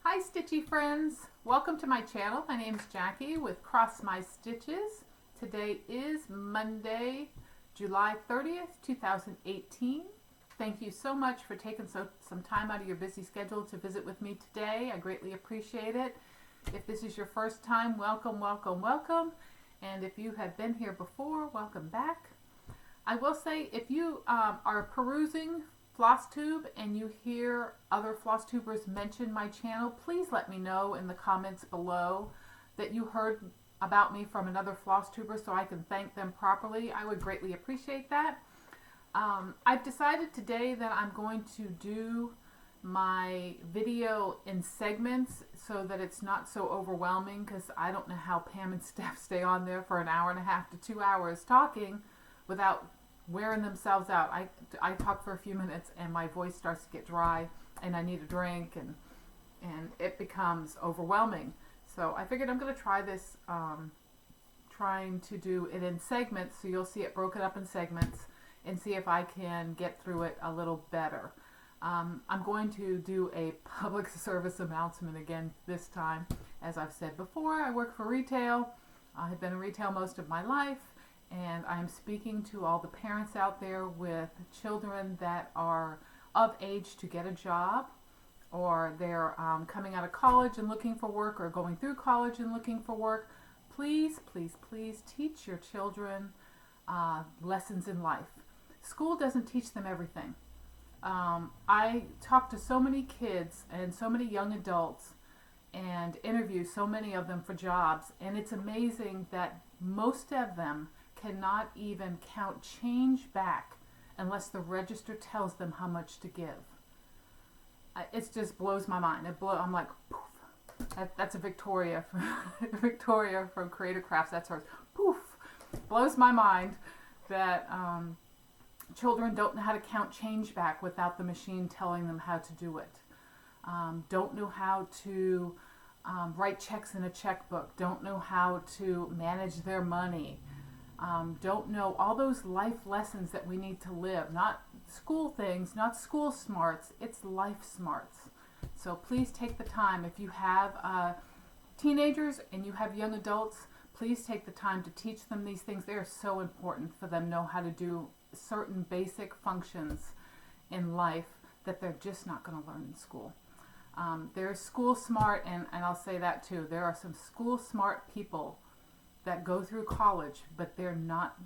Hi Stitchy friends! Welcome to my channel. My name is Jackie with Cross My Stitches. Today is Monday, July 30th, 2018. Thank you so much for taking some time out of your busy schedule to visit with me today. I greatly appreciate it. If this is your first time, welcome, welcome, welcome. And if you have been here before, welcome back. I will say, if you are perusing Flosstube and you hear other Flosstubers mention my channel, please let me know in the comments below that you heard about me from another Flosstuber so I can thank them properly. I would greatly appreciate that. I've decided today that I'm going to do my video in segments so that it's not so overwhelming, because I don't know how Pam and Steph stay on there for an hour and a half to 2 hours talking without wearing themselves out. I talk for a few minutes and my voice starts to get dry and I need a drink and it becomes overwhelming. So I figured I'm going to try this, trying to do it in segments, so you'll see it broken up in segments and see if I can get through it a little better. I'm going to do a public service announcement again this time. As I've said before, I work for retail. I've been in retail most of my life. And I'm speaking to all the parents out there with children that are of age to get a job, or they're coming out of college and looking for work, or going through college and looking for work. Please, please, please teach your children lessons in life. School doesn't teach them everything. I talk to so many kids and so many young adults and interview so many of them for jobs, and it's amazing that most of them cannot even count change back unless the register tells them how much to give. It just blows my mind. I'm like, poof. That's a Victoria from Victoria from Creative Crafts. That's hers. Poof. Blows my mind that children don't know how to count change back without the machine telling them how to do it. Don't know how to write checks in a checkbook. Don't know how to manage their money. Don't know all those life lessons that we need to live. Not school things, not school smarts, it's life smarts. So please take the time. If you have teenagers and you have young adults, please take the time to teach them these things. They are so important for them to know how to do certain basic functions in life that they're just not going to learn in school. There's school smart, and I'll say that too. There are some school smart people that go through college, but they're not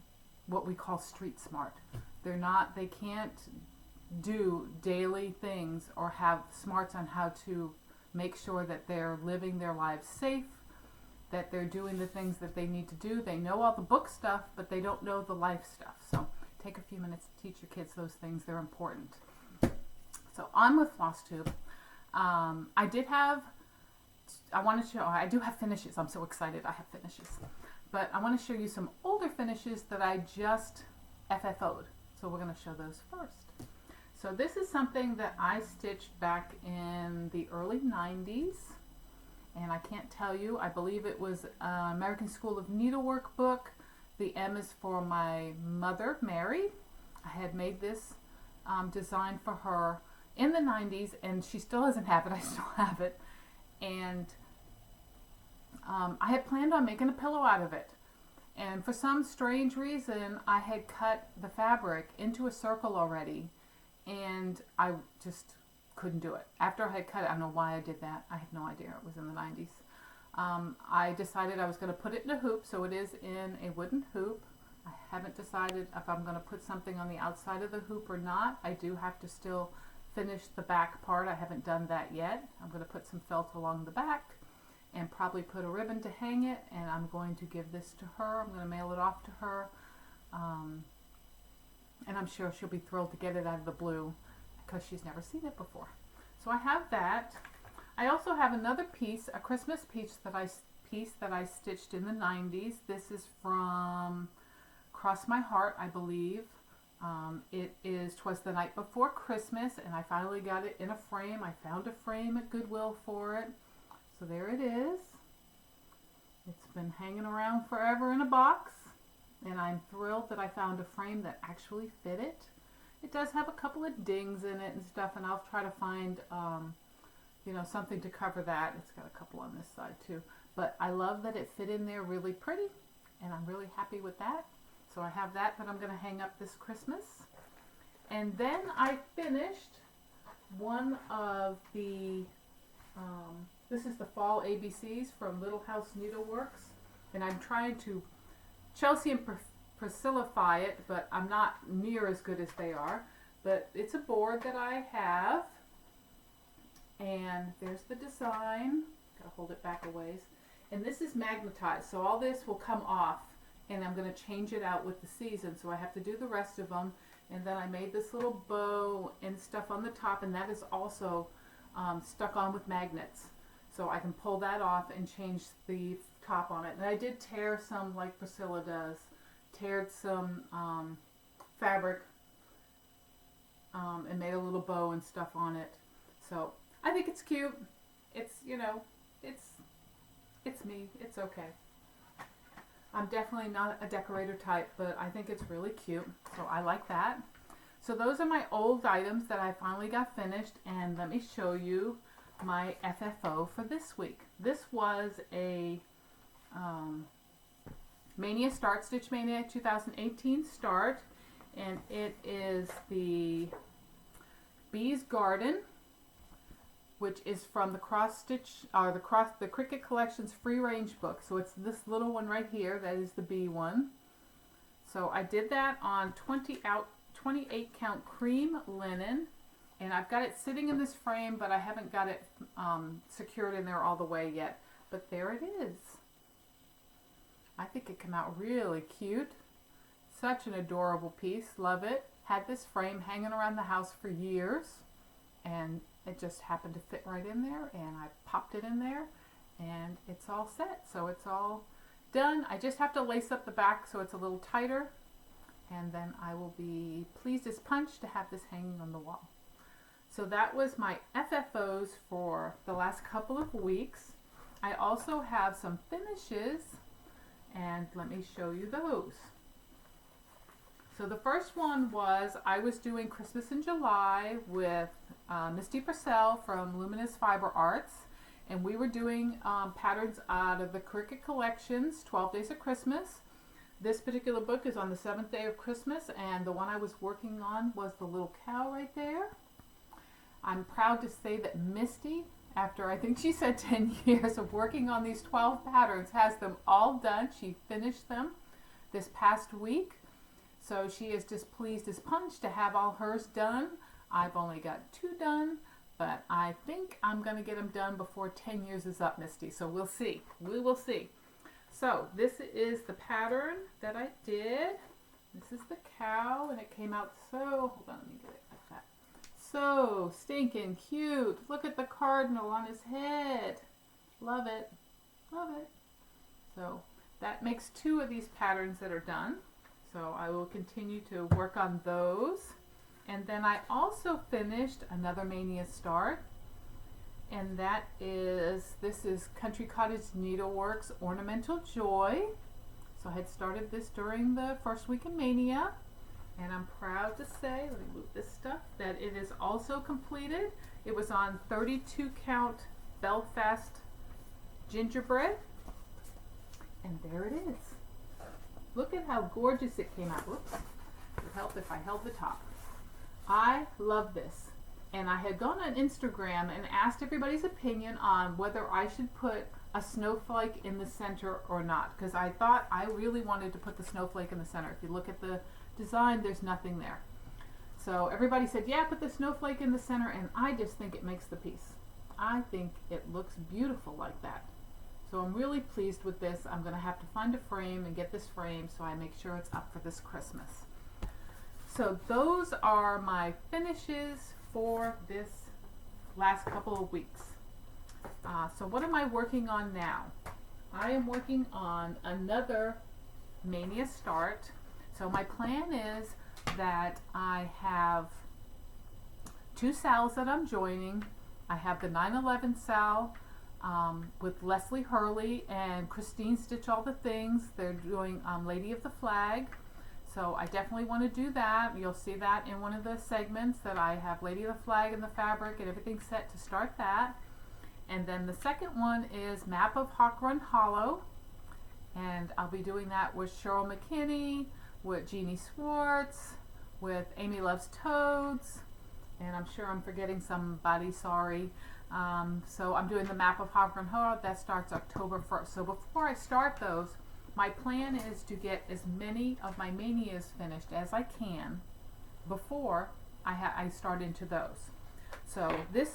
what we call street smart. They can't do daily things or have smarts on how to make sure that they're living their lives safe, that they're doing the things that they need to do. They know all the book stuff, but they don't know the life stuff. So take a few minutes to teach your kids those things. They're important. So on with Flosstube. I do have finishes. I'm so excited I have finishes. But I want to show you some older finishes that I just FFO'd. So we're going to show those first. So this is something that I stitched back in the early 90s. And I can't tell you, I believe it was an American School of Needlework book. The M is for my mother, Mary. I had made this design for her in the 90s, and she still doesn't have it. I still have it. And I had planned on making a pillow out of it. And for some strange reason, I had cut the fabric into a circle already, and I just couldn't do it. After I had cut it, I don't know why I did that. I have no idea. It was in the 90s. I decided I was going to put it in a hoop, so it is in a wooden hoop. I haven't decided if I'm going to put something on the outside of the hoop or not. I do have to still finish the back part. I haven't done that yet. I'm going to put some felt along the back and probably put a ribbon to hang it, and I'm going to give this to her. I'm going to mail it off to her, and I'm sure she'll be thrilled to get it out of the blue because she's never seen it before. So I have that. I also have another piece, a Christmas piece that I stitched in the 90s. This is from Cross My Heart, I believe. It is 'Twas the Night Before Christmas, and I finally got it in a frame. I found a frame at Goodwill for it. So there it is. It's been hanging around forever in a box, and I'm thrilled that I found a frame that actually fit it. It does have a couple of dings in it and stuff, and I'll try to find you know, something to cover that. It's got a couple on this side too. But I love that it fit in there really pretty, and I'm really happy with that. So I have that I'm going to hang up this Christmas. And then I finished one of the, this is the Fall ABCs from Little House Needleworks. And I'm trying to Chelsea and Priscillify it, but I'm not near as good as they are. But it's a board that I have. And there's the design. Gotta hold it back a ways. And this is magnetized, so all this will come off, and I'm going to change it out with the season. So I have to do the rest of them. And then I made this little bow and stuff on the top, and that is also stuck on with magnets. So I can pull that off and change the top on it. And I did tear some, like Priscilla does, teared some fabric and made a little bow and stuff on it. So I think it's cute. It's, you know, it's me. It's okay. I'm definitely not a decorator type, but I think it's really cute. So I like that. So those are my old items that I finally got finished. And let me show you my FFO for this week. This was a Mania Start, Stitch Mania 2018 Start. And it is the Bee's Garden, which is from the the Cricket Collections Free Range book. So it's this little one right here. That is the bee one. So I did that on 28 count cream linen, and I've got it sitting in this frame, but I haven't got it secured in there all the way yet. But there it is. I think it came out really cute. Such an adorable piece. Love it. Had this frame hanging around the house for years, and it just happened to fit right in there, and I popped it in there, and it's all set. So it's all done. I just have to lace up the back so it's a little tighter, and then I will be pleased as punch to have this hanging on the wall. So that was my FFOs for the last couple of weeks. I also have some finishes, and let me show you those. So the first one was, I was doing Christmas in July with Misty Purcell from Luminous Fiber Arts, and we were doing patterns out of the Cricket Collections, 12 Days of Christmas. This particular book is on the 7th day of Christmas, and the one I was working on was the little cow right there. I'm proud to say that Misty, after I think she said 10 years of working on these 12 patterns, has them all done. She finished them this past week. So she is just pleased as punch to have all hers done. I've only got 2 done, but I think I'm going to get them done before 10 years is up, Misty. So we'll see. We will see. So this is the pattern that I did. This is the cow, and it came out so, hold on, let me get it like that. So stinking cute. Look at the cardinal on his head. Love it. Love it. So that makes 2 of these patterns that are done. So I will continue to work on those. And then I also finished another Mania Start. And that is, this is Country Cottage Needleworks Ornamental Joy. So I had started this during the first week of Mania. And I'm proud to say, let me move this stuff, that it is also completed. It was on 32 count Belfast gingerbread. And there it is. Look at how gorgeous it came out. Whoops. It would help if I held the top. I love this. And I had gone on Instagram and asked everybody's opinion on whether I should put a snowflake in the center or not. Because I thought I really wanted to put the snowflake in the center. If you look at the design, there's nothing there. So everybody said, yeah, put the snowflake in the center. And I just think it makes the piece. I think it looks beautiful like that. So I'm really pleased with this. I'm going to have to find a frame and get this frame so I make sure it's up for this Christmas. So those are my finishes for this last couple of weeks. So what am I working on now? I am working on another Mania Start. So my plan is that I have 2 SALs that I'm joining. I have the 9/11 SAL with Leslie Hurley and Christine Stitch All the Things. They're doing Lady of the Flag. So I definitely want to do that. You'll see that in one of the segments that I have Lady of the Flag and the fabric and everything set to start that. And then the second one is Map of Run Hallow, and I'll be doing that with Cheryl McKinney, with Jeannie Swartz, with Amy Loves Toads, and I'm sure I'm forgetting somebody, sorry. So I'm doing the Map of Run Hallow. That starts October 1st. So before I start those, my plan is to get as many of my manias finished as I can before I start into those. So this,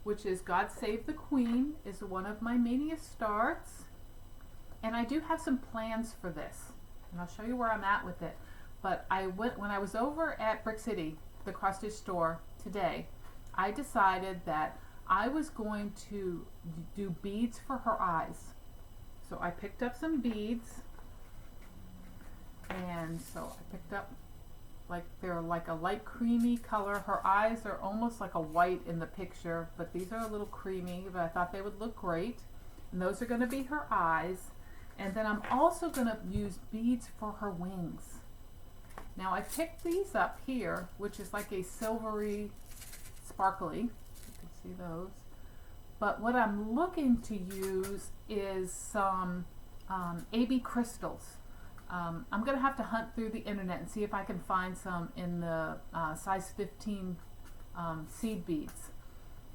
which is God Save the Queen, is one of my mania starts. And I do have some plans for this, and I'll show you where I'm at with it. But when I was over at Brick City, the cross stitch store today, I decided that I was going to do beads for her eyes. So I picked up some beads, and so I picked up, they're like a light creamy color. Her eyes are almost like a white in the picture, but these are a little creamy, but I thought they would look great. And those are going to be her eyes. And then I'm also going to use beads for her wings. Now I picked these up here, which is like a silvery, sparkly. You can see those. But what I'm looking to use is some AB crystals. I'm going to have to hunt through the internet and see if I can find some in the size 15 seed beads.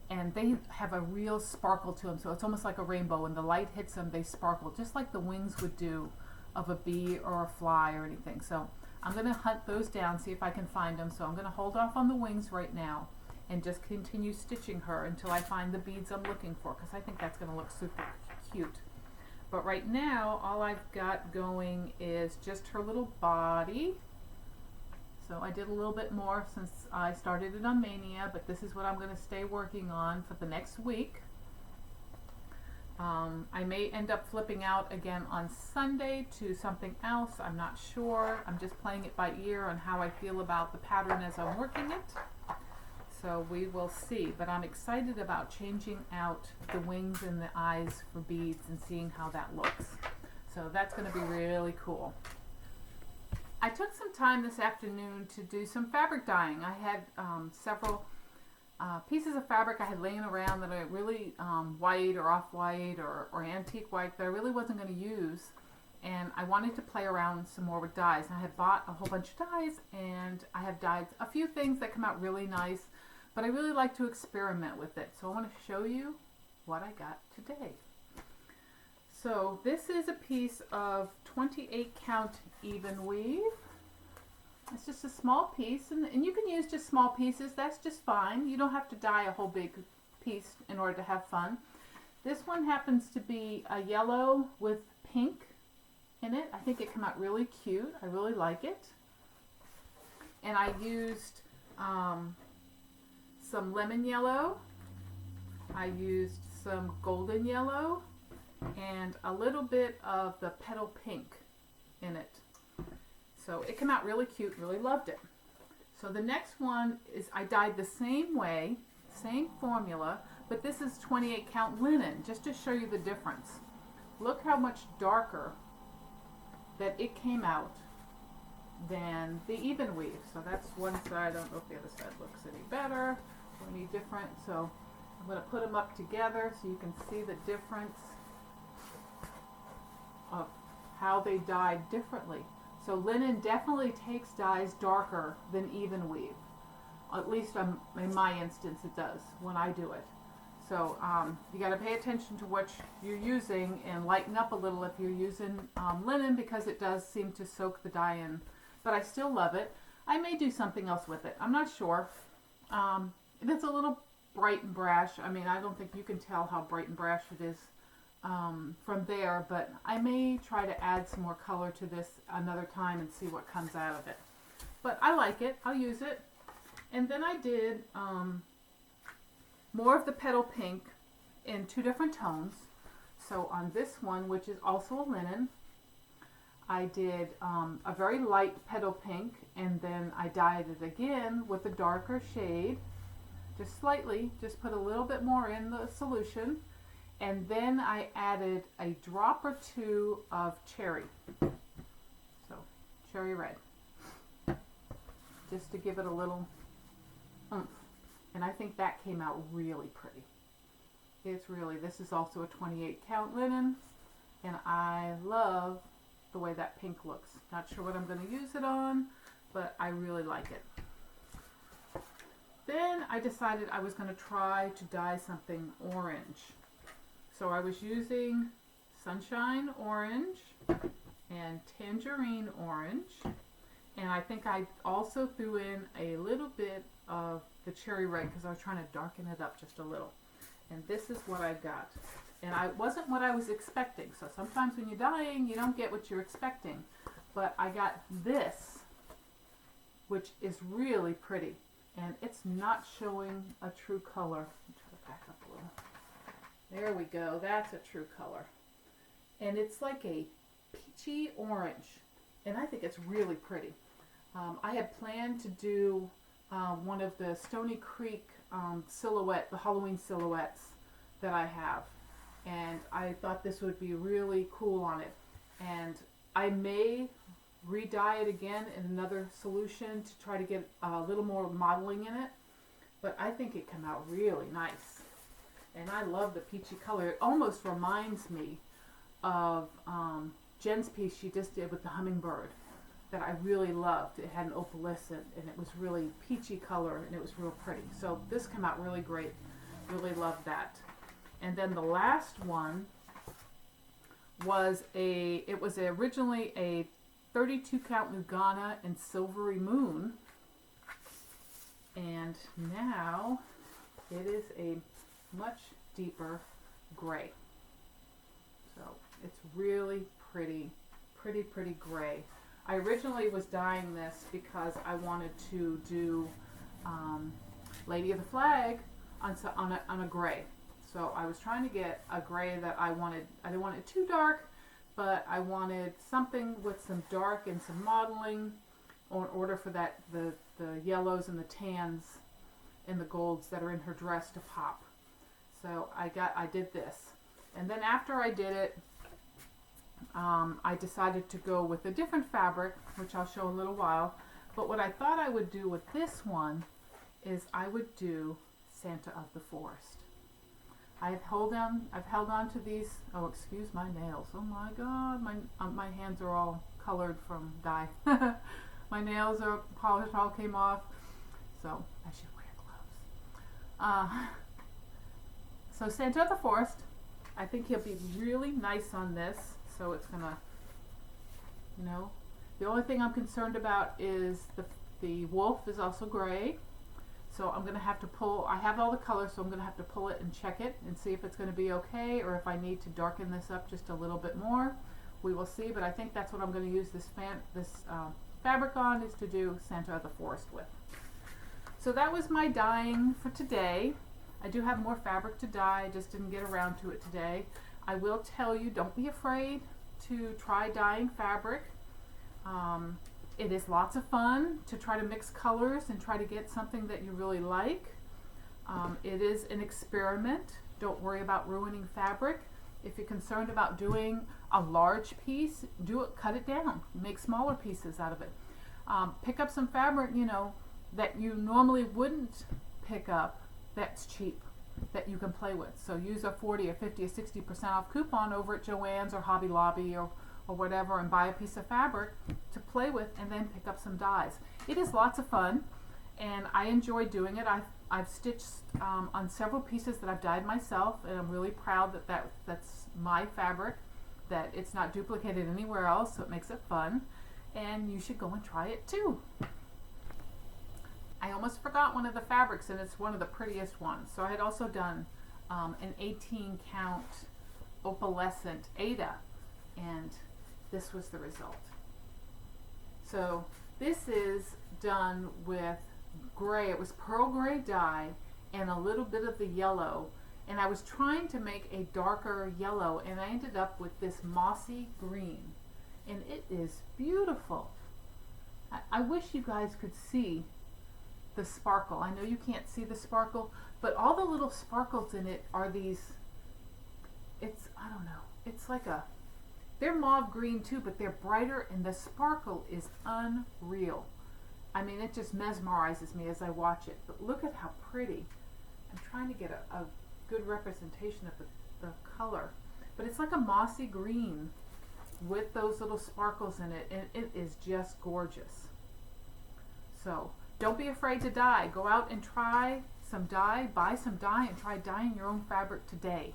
And they have a real sparkle to them, so it's almost like a rainbow. When the light hits them, they sparkle, just like the wings would do of a bee or a fly or anything. So I'm going to hunt those down, see if I can find them. So I'm going to hold off on the wings right now and just continue stitching her until I find the beads I'm looking for, because I think that's going to look super cute. But right now, all I've got going is just her little body. So I did a little bit more since I started it on Mania, but this is what I'm going to stay working on for the next week. I may end up flipping out again on Sunday to something else. I'm not sure. I'm just playing it by ear on how I feel about the pattern as I'm working it. So we will see. But I'm excited about changing out the wings and the eyes for beads and seeing how that looks. So that's going to be really cool. I took some time this afternoon to do some fabric dyeing. I had several pieces of fabric I had laying around that are really white or off-white or antique white that I really wasn't going to use, and I wanted to play around some more with dyes. I had bought a whole bunch of dyes, and I have dyed a few things that come out really nice, but I really like to experiment with it. So I want to show you what I got today. So this is a piece of 28 count even weave. It's just a small piece, and you can use just small pieces. That's just fine. You don't have to dye a whole big piece in order to have fun. This one happens to be a yellow with pink in it. I think it came out really cute. I really like it. And I used some lemon yellow. I used some golden yellow and a little bit of the petal pink in it. So it came out really cute, really loved it. So the next one is I dyed the same way, same formula, but this is 28 count linen, just to show you the difference. Look how much darker that it came out than the even weave. So that's one side. I don't know if the other side looks any better or any different. So I'm going to put them up together so you can see the difference of how they dyed differently. So linen definitely takes dyes darker than even weave. At least in my instance it does when I do it. So you got to pay attention to what you're using and lighten up a little if you're using linen, because it does seem to soak the dye in. But I still love it. I may do something else with it. I'm not sure. It's a little bright and brash. I mean, I don't think you can tell how bright and brash it is from there, but I may try to add some more color to this another time and see what comes out of it. But I like it. I'll use it. And then I did more of the petal pink in two different tones. So on this one, which is also a linen, I did a very light petal pink, and then I dyed it again with a darker shade, just slightly, just put a little bit more in the solution, and then I added a drop or two of cherry, so cherry red, just to give it a little oomph. And I think that came out really pretty. It's really, this is also a 28 count linen, and I love the way that pink looks. Not sure what I'm going to use it on, but I really like it. Then I decided I was going to try to dye something orange. So I was using Sunshine Orange and Tangerine Orange, and I think I also threw in a little bit of the Cherry Red because I was trying to darken it up just a little. And this is what I got. And it wasn't what I was expecting. So sometimes when you're dyeing, you don't get what you're expecting. But I got this, which is really pretty. And it's not showing a true color. Let me try to back up a little. There we go. That's a true color. And it's like a peachy orange. And I think it's really pretty. I had planned to do one of the Stony Creek silhouette, the Halloween silhouettes that I have. And I thought this would be really cool on it. And I may re-dye it again in another solution to try to get a little more modeling in it. But I think it came out really nice. And I love the peachy color. It almost reminds me of Jen's piece she just did with the hummingbird that I really loved. It had an opalescent and it was really peachy color and it was real pretty. So this came out really great. Really loved that. And then the last one was originally a 32 count Lugana in Silvery Moon, and now it is a much deeper gray. So it's really pretty gray. I originally was dyeing this because I wanted to do Lady of the Flag on a gray. So I was trying to get a gray that I didn't want it too dark, but I wanted something with some dark and some modeling in order for the yellows and the tans and the golds that are in her dress to pop. So I did this. And then after I did it, I decided to go with a different fabric, which I'll show in a little while. But what I thought I would do with this one is I would do Santa of the Forest. I've held on to these. Oh, excuse my nails. Oh my God, my hands are all colored from dye. My nails are polished, all came off. So I should wear gloves. So Santa of the Forest, I think he'll be really nice on this. So it's gonna, the only thing I'm concerned about is the wolf is also gray. So I'm going to have to pull, I have all the colors, so I'm going to have to pull it and check it and see if it's going to be okay, or if I need to darken this up just a little bit more. We will see, but I think that's what I'm going to use this fabric on, is to do Santa of the Forest with. So that was my dyeing for today. I do have more fabric to dye, I just didn't get around to it today. I will tell you, don't be afraid to try dyeing fabric. It is lots of fun to try to mix colors and try to get something that you really like. It is an experiment. Don't worry about ruining fabric. If you're concerned about doing a large piece, cut it down. Make smaller pieces out of it. Pick up some fabric, that you normally wouldn't pick up, that's cheap, that you can play with. So use a 40 or 50 or 60% off coupon over at Joann's or Hobby Lobby or whatever, and buy a piece of fabric to play with, and then pick up some dyes. It is lots of fun, and I enjoy doing it. I've stitched on several pieces that I've dyed myself, and I'm really proud that's my fabric, that it's not duplicated anywhere else, so it makes it fun, and you should go and try it too. I almost forgot one of the fabrics, and it's one of the prettiest ones. So I had also done an 18 count opalescent Ada, and this was the result. So this is done with gray. It was pearl gray dye and a little bit of the yellow, and I was trying to make a darker yellow, and I ended up with this mossy green, and it is beautiful. I wish you guys could see the sparkle. I know you can't see the sparkle, but all the little sparkles in it are these, I don't know, it's like they're mauve green too, but they're brighter, and the sparkle is unreal. I mean, it just mesmerizes me as I watch it. But look at how pretty. I'm trying to get good representation of the color. But it's like a mossy green with those little sparkles in it, and it is just gorgeous. So don't be afraid to dye. Go out and try some dye, buy some dye, and try dyeing your own fabric today.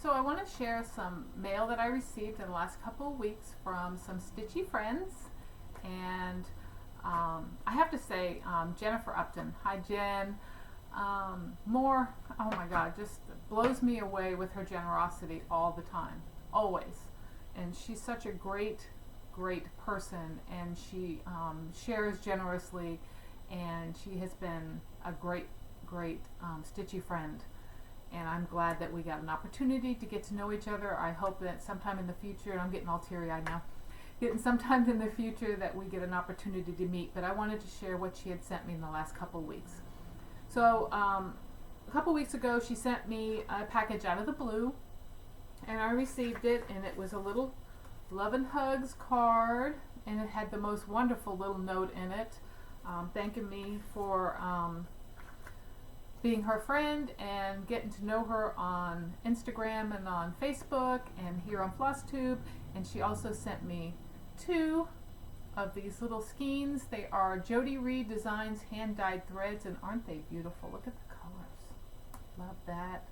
So I want to share some mail that I received in the last couple of weeks from some stitchy friends. And I have to say, Jennifer Upton, hi Jen, oh my God, just blows me away with her generosity all the time, always. And she's such a great person, and she shares generously, and she has been a great stitchy friend. And I'm glad that we got an opportunity to get to know each other. I hope that sometime in the future, and I'm getting all teary-eyed now, sometime in the future that we get an opportunity to meet. But I wanted to share what she had sent me in the last couple of weeks. So a couple weeks ago, she sent me a package out of the blue, and I received it, and it was a little love and hugs card, and it had the most wonderful little note in it, thanking me for being her friend and getting to know her on Instagram and on Facebook and here on Flosstube. And she also sent me 2 of these little skeins. They are Jody Reed Designs hand-dyed threads, and aren't they beautiful? Look at the colors. Love that.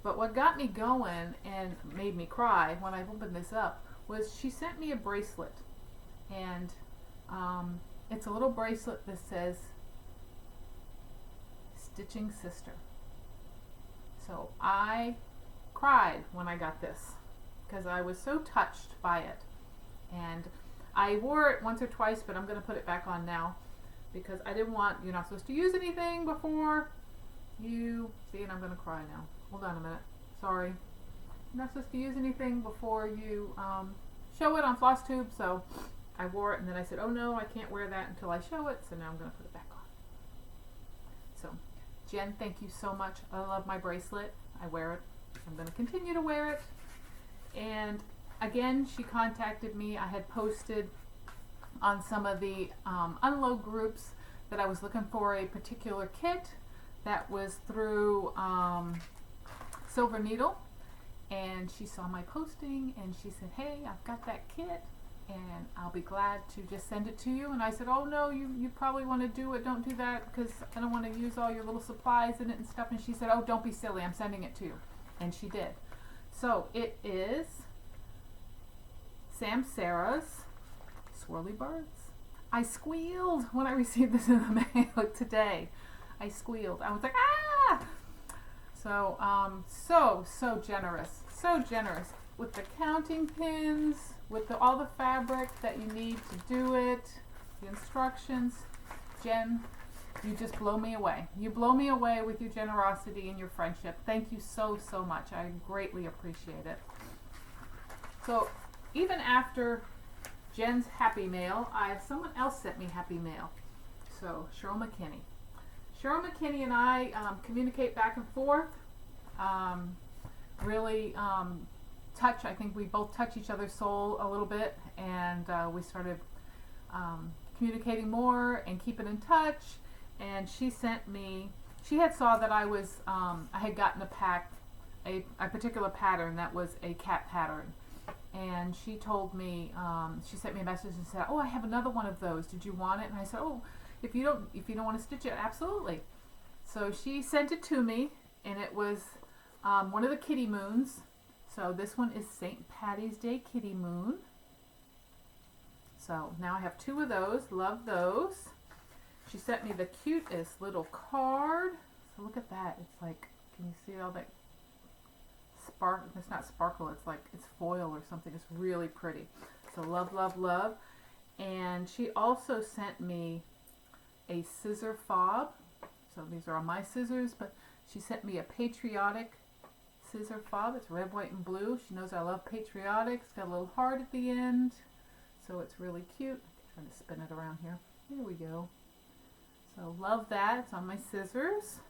But what got me going and made me cry when I opened this up was she sent me a bracelet. And it's a little bracelet that says Stitching Sister. So I cried when I got this because I was so touched by it. And I wore it once or twice, but I'm going to put it back on now because I didn't want, you're not supposed to use anything before you, see, and I'm going to cry now. Hold on a minute. Sorry. You're not supposed to use anything before you show it on Flosstube, so I wore it, and then I said, oh no, I can't wear that until I show it, so now I'm going to put it back on. So, Jen, thank you so much. I love my bracelet. I wear it. I'm going to continue to wear it. And again, she contacted me. I had posted on some of the unload groups that I was looking for a particular kit that was through Silver Needle, and she saw my posting and she said, hey, I've got that kit and I'll be glad to just send it to you. And I said, oh no, you probably want to do it, don't do that, because I don't want to use all your little supplies in it and stuff. And she said, oh, don't be silly, I'm sending it to you. And she did. So it is Sam Sarah's Swirly Birds. I squealed when I received this in the mail today. I squealed. I was like, ah! So, so generous. So generous. With the counting pins, with all the fabric that you need to do it, the instructions. Jen, you just blow me away. You blow me away with your generosity and your friendship. Thank you so, so much. I greatly appreciate it. So, even after Jen's happy mail, someone else sent me happy mail. So, Cheryl McKinney. Cheryl McKinney and I communicate back and forth. Really touch. I think we both touch each other's soul a little bit, and we started communicating more and keeping in touch. And she sent me. She had saw that I was. I had gotten a particular pattern that was a cat pattern, and she told me. She sent me a message and said, "Oh, I have another one of those. Did you want it?" And I said, "Oh, if you don't want to stitch it, absolutely." So she sent it to me, and it was one of the Kitty Moons. So this one is St. Patty's Day Kitty Moon. So now I have 2 of those. Love those. She sent me the cutest little card. So look at that. It's like, can you see all that spark? It's not sparkle. It's like it's foil or something. It's really pretty. So love, love, love. And she also sent me a scissor fob. So these are all my scissors, but she sent me a patriotic scissor fob. It's red, white, and blue. She knows I love patriotic. It's got a little heart at the end, so it's really cute. I'm trying to spin it around here. Here we go. So love that. It's on my scissors.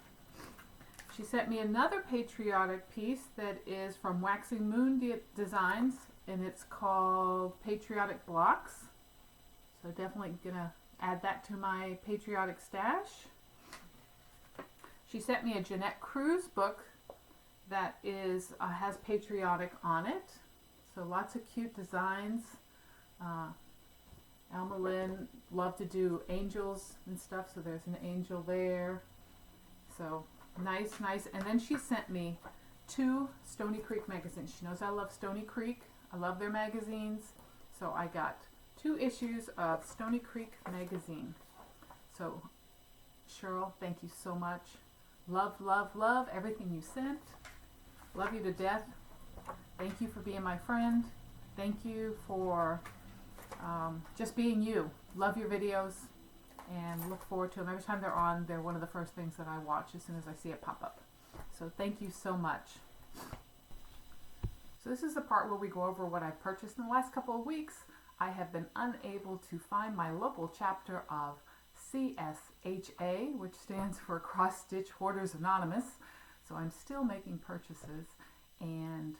She sent me another patriotic piece that is from Waxing Moon Designs, and it's called Patriotic Blocks. So definitely gonna add that to my patriotic stash. She sent me a Jeanette Cruz book that is has patriotic on it. So lots of cute designs. Alma Lynn loved to do angels and stuff, so there's an angel there. So nice. And then she sent me 2 Stony Creek magazines. She knows I love Stony Creek. I love their magazines. So I got 2 issues of Stony Creek magazine. So Cheryl, thank you so much. Love everything you sent. Love you to death. Thank you for being my friend. Thank you for just being you. Love your videos and look forward to them. Every time they're on, they're one of the first things that I watch as soon as I see it pop up. So thank you so much. So this is the part where we go over what I've purchased in the last couple of weeks. I have been unable to find my local chapter of CSHA, which stands for Cross Stitch Hoarders Anonymous. So I'm still making purchases, and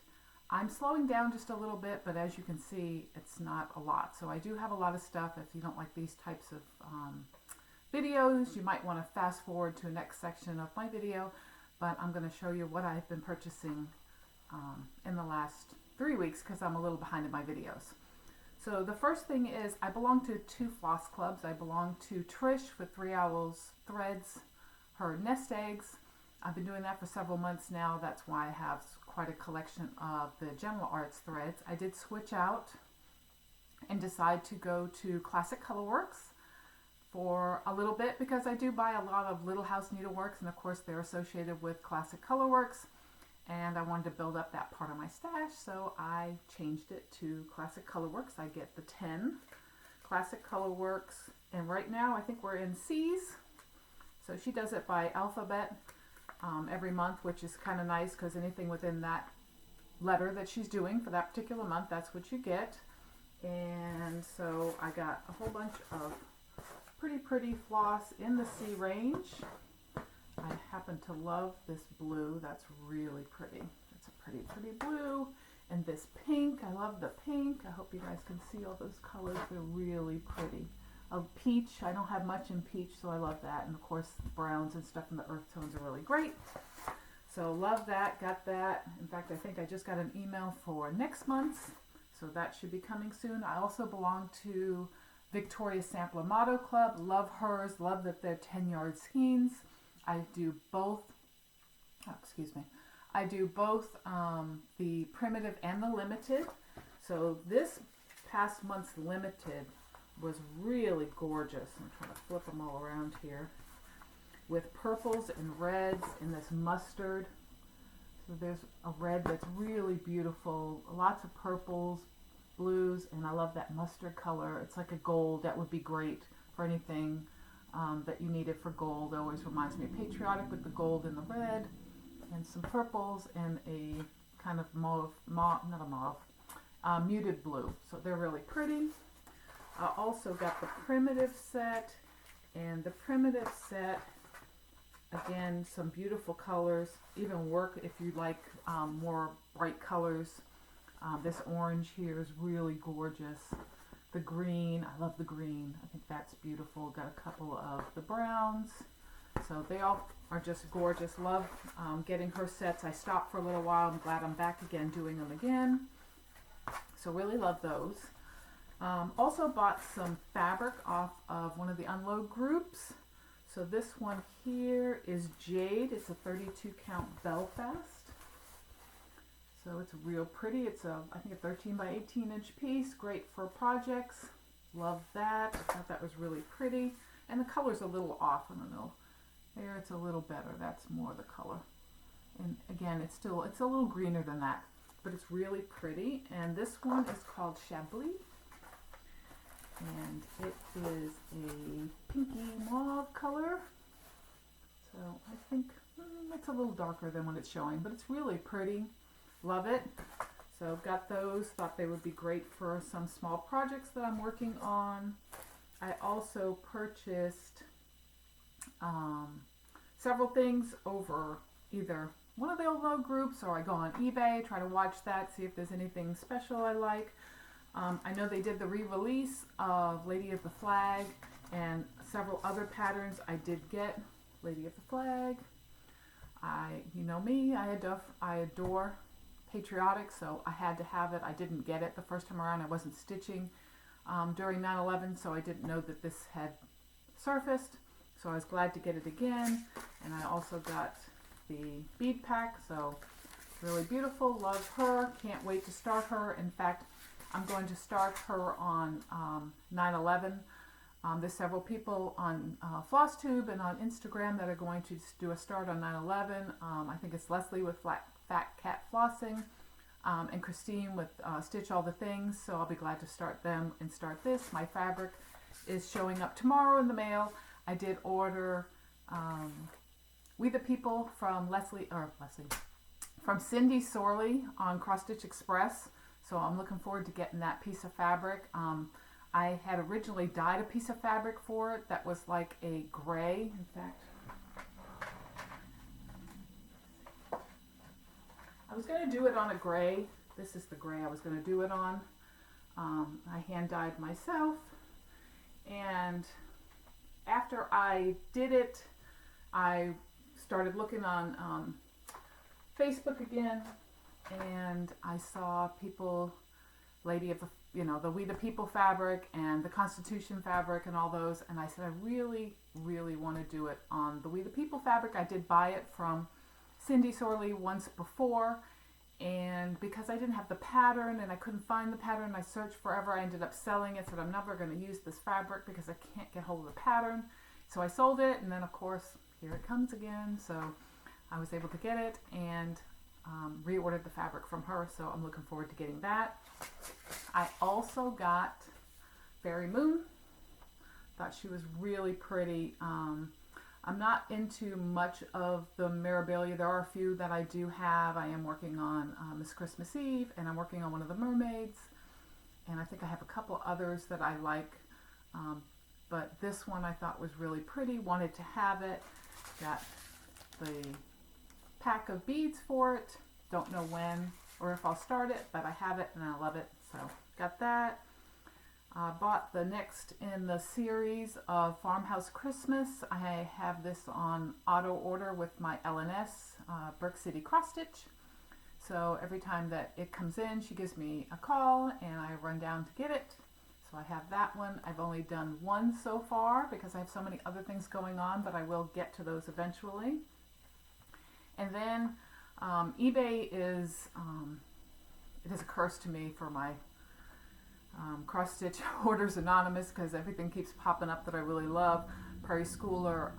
I'm slowing down just a little bit, but as you can see, it's not a lot. So I do have a lot of stuff. If you don't like these types of videos, you might want to fast forward to the next section of my video, but I'm going to show you what I've been purchasing in the last 3 weeks because I'm a little behind in my videos. So the first thing is I belong to 2 floss clubs. I belong to Trish with 3 Owls Threads, her nest eggs. I've been doing that for several months now. That's why I have quite a collection of the General Arts threads. I did switch out and decide to go to Classic Colorworks for a little bit because I do buy a lot of Little House Needleworks, and of course they're associated with Classic Colorworks, and I wanted to build up that part of my stash, so I changed it to Classic Colorworks. I get the 10 Classic Colorworks, and right now I think we're in C's. So she does it by alphabet every month, which is kind of nice because anything within that letter that she's doing for that particular month, that's what you get. And so I got a whole bunch of pretty floss in the C range. I happen to love this blue. That's really pretty. It's a pretty blue. And this pink, I love the pink. I hope you guys can see all those colors. They're really pretty. Peach, I don't have much in peach, so I love that. And of course, browns and stuff in the earth tones are really great. So love that, got that. In fact, I think I just got an email for next month, so that should be coming soon. I also belong to Victoria's Sampler Motto Club. Love hers, love that they're 10-yard skeins. I do both, I do both the primitive and the limited. So this past month's limited was really gorgeous. I'm trying to flip them all around here. With purples and reds and this mustard. So there's a red that's really beautiful. Lots of purples, blues, and I love that mustard color. It's like a gold. That would be great for anything that you needed for gold. It always reminds me of patriotic with the gold and the red. And some purples and a kind of muted blue. So they're really pretty. I also got the primitive set, and the primitive set, again, some beautiful colors, even work if you like more bright colors. This orange here is really gorgeous. The green, I love the green. I think that's beautiful. Got a couple of the browns. So they all are just gorgeous. Love getting her sets. I stopped for a little while. I'm glad I'm back again doing them again. So really love those. Also bought some fabric off of one of the unload groups. So this one here is Jade. It's a 32 count Belfast. So it's real pretty. It's I think a 13 by 18 inch piece. Great for projects. Love that. I thought that was really pretty. And the color's a little off. I don't know. There it's a little better. That's more the color. And again, it's a little greener than that. But it's really pretty. And this one is called Chablis. And it is a pinky mauve color. So I think it's a little darker than what it's showing, but it's really pretty. Love it. So got those. Thought they would be great for some small projects that I'm working on. I also purchased several things over either one of the unload groups, or I go on eBay, try to watch that, see if there's anything special I like. I know they did the re-release of Lady of the Flag and several other patterns. I did get Lady of the Flag. You know me, I adore patriotic, so I had to have it. I didn't get it the first time around. I wasn't stitching during 9/11, so I didn't know that this had surfaced. So I was glad to get it again. And I also got the bead pack, so really beautiful. Love her. Can't wait to start her. In fact, I'm going to start her on 9/11. There's several people on Flosstube and on Instagram that are going to do a start on 9/11. I think it's Leslie with Fat Cat Flossing and Christine with Stitch All the Things. So I'll be glad to start them and start this. My fabric is showing up tomorrow in the mail. I did order We the People from from Cindy Sorley on Cross Stitch Express. So I'm looking forward to getting that piece of fabric. I had originally dyed a piece of fabric for it that was like a gray. In fact, I was going to do it on a gray. This is the gray I was going to do it on. I hand dyed myself. And after I did it, I started looking on Facebook again, and I saw people, Lady of the, the We the People fabric and the Constitution fabric and all those, and I said I really, really want to do it on the We the People fabric. I did buy it from Cindy Sorley once before, and because I didn't have the pattern and I couldn't find the pattern, I searched forever. I ended up selling it, said I'm never going to use this fabric because I can't get hold of the pattern. So I sold it, and then of course here it comes again. So I was able to get it and reordered the fabric from her, so I'm looking forward to getting that. I also got Fairy Moon. Thought she was really pretty. I'm not into much of the Mirabilia. There are a few that I do have. I am working on Miss Christmas Eve, and I'm working on one of the mermaids, and I think I have a couple others that I like, but this one I thought was really pretty. Wanted to have it. Got the pack of beads for it. Don't know when or if I'll start it, but I have it and I love it. So got that. Bought the next in the series of Farmhouse Christmas. I have this on auto order with my LNS, Brick City Cross Stitch. So every time that it comes in, she gives me a call and I run down to get it. So I have that one. I've only done one so far because I have so many other things going on, but I will get to those eventually. And then eBay is, it is a curse to me for my cross stitch orders anonymous, because everything keeps popping up that I really love. Prairie Schooler,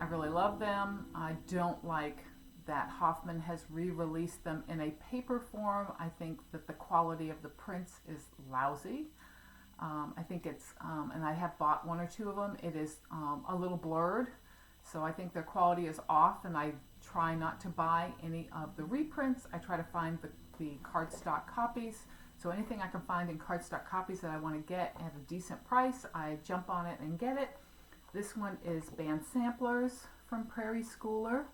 I really love them. I don't like that Hoffman has re-released them in a paper form. I think that the quality of the prints is lousy. I think it's, and I have bought one or two of them, it is a little blurred. So I think their quality is off, and I try not to buy any of the reprints. I try to find the cardstock copies. So anything I can find in cardstock copies that I want to get at a decent price, I jump on it and get it. This one is Band Samplers from Prairie Schooler.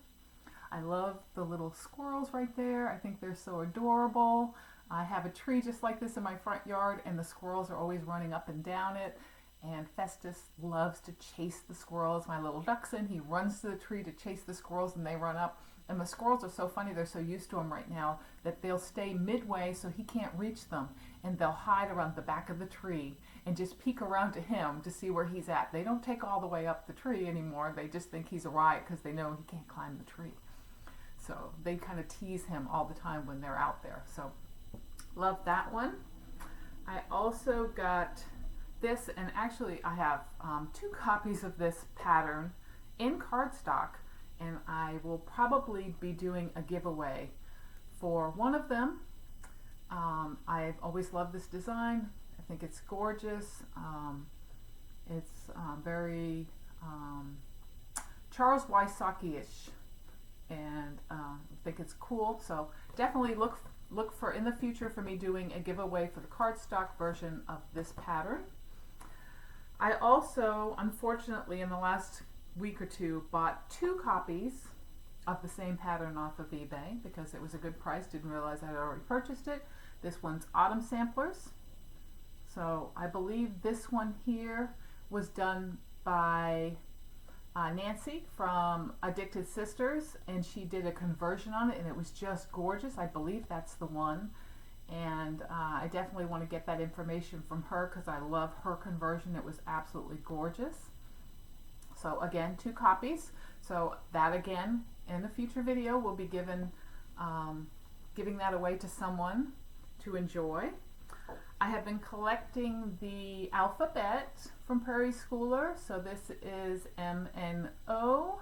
I love the little squirrels right there. I think they're so adorable. I have a tree just like this in my front yard, and the squirrels are always running up and down it. And Festus loves to chase the squirrels. My little dachshund, he runs to the tree to chase the squirrels, and they run up. And the squirrels are so funny, they're so used to him right now that they'll stay midway so he can't reach them. And they'll hide around the back of the tree and just peek around to him to see where he's at. They don't take all the way up the tree anymore. They just think he's a riot because they know he can't climb the tree. So they kind of tease him all the time when they're out there. So love that one. I also got this, and actually I have 2 copies of this pattern in cardstock, and I will probably be doing a giveaway for one of them. I've always loved this design. I think it's gorgeous. It's very Charles Wysocki-ish, and I think it's cool. So definitely look for in the future for me doing a giveaway for the cardstock version of this pattern. I also, unfortunately, in the last week or two, bought 2 copies of the same pattern off of eBay because it was a good price. Didn't realize I had already purchased it. This one's Autumn Samplers. So I believe this one here was done by Nancy from Addicted Sisters, and she did a conversion on it, and it was just gorgeous. I believe that's the one. And I definitely want to get that information from her because I love her conversion. It was absolutely gorgeous. So again, 2 copies. So that again, in a future video, we'll be giving that away to someone to enjoy. I have been collecting the alphabet from Prairie Schooler. So this is M-N-O.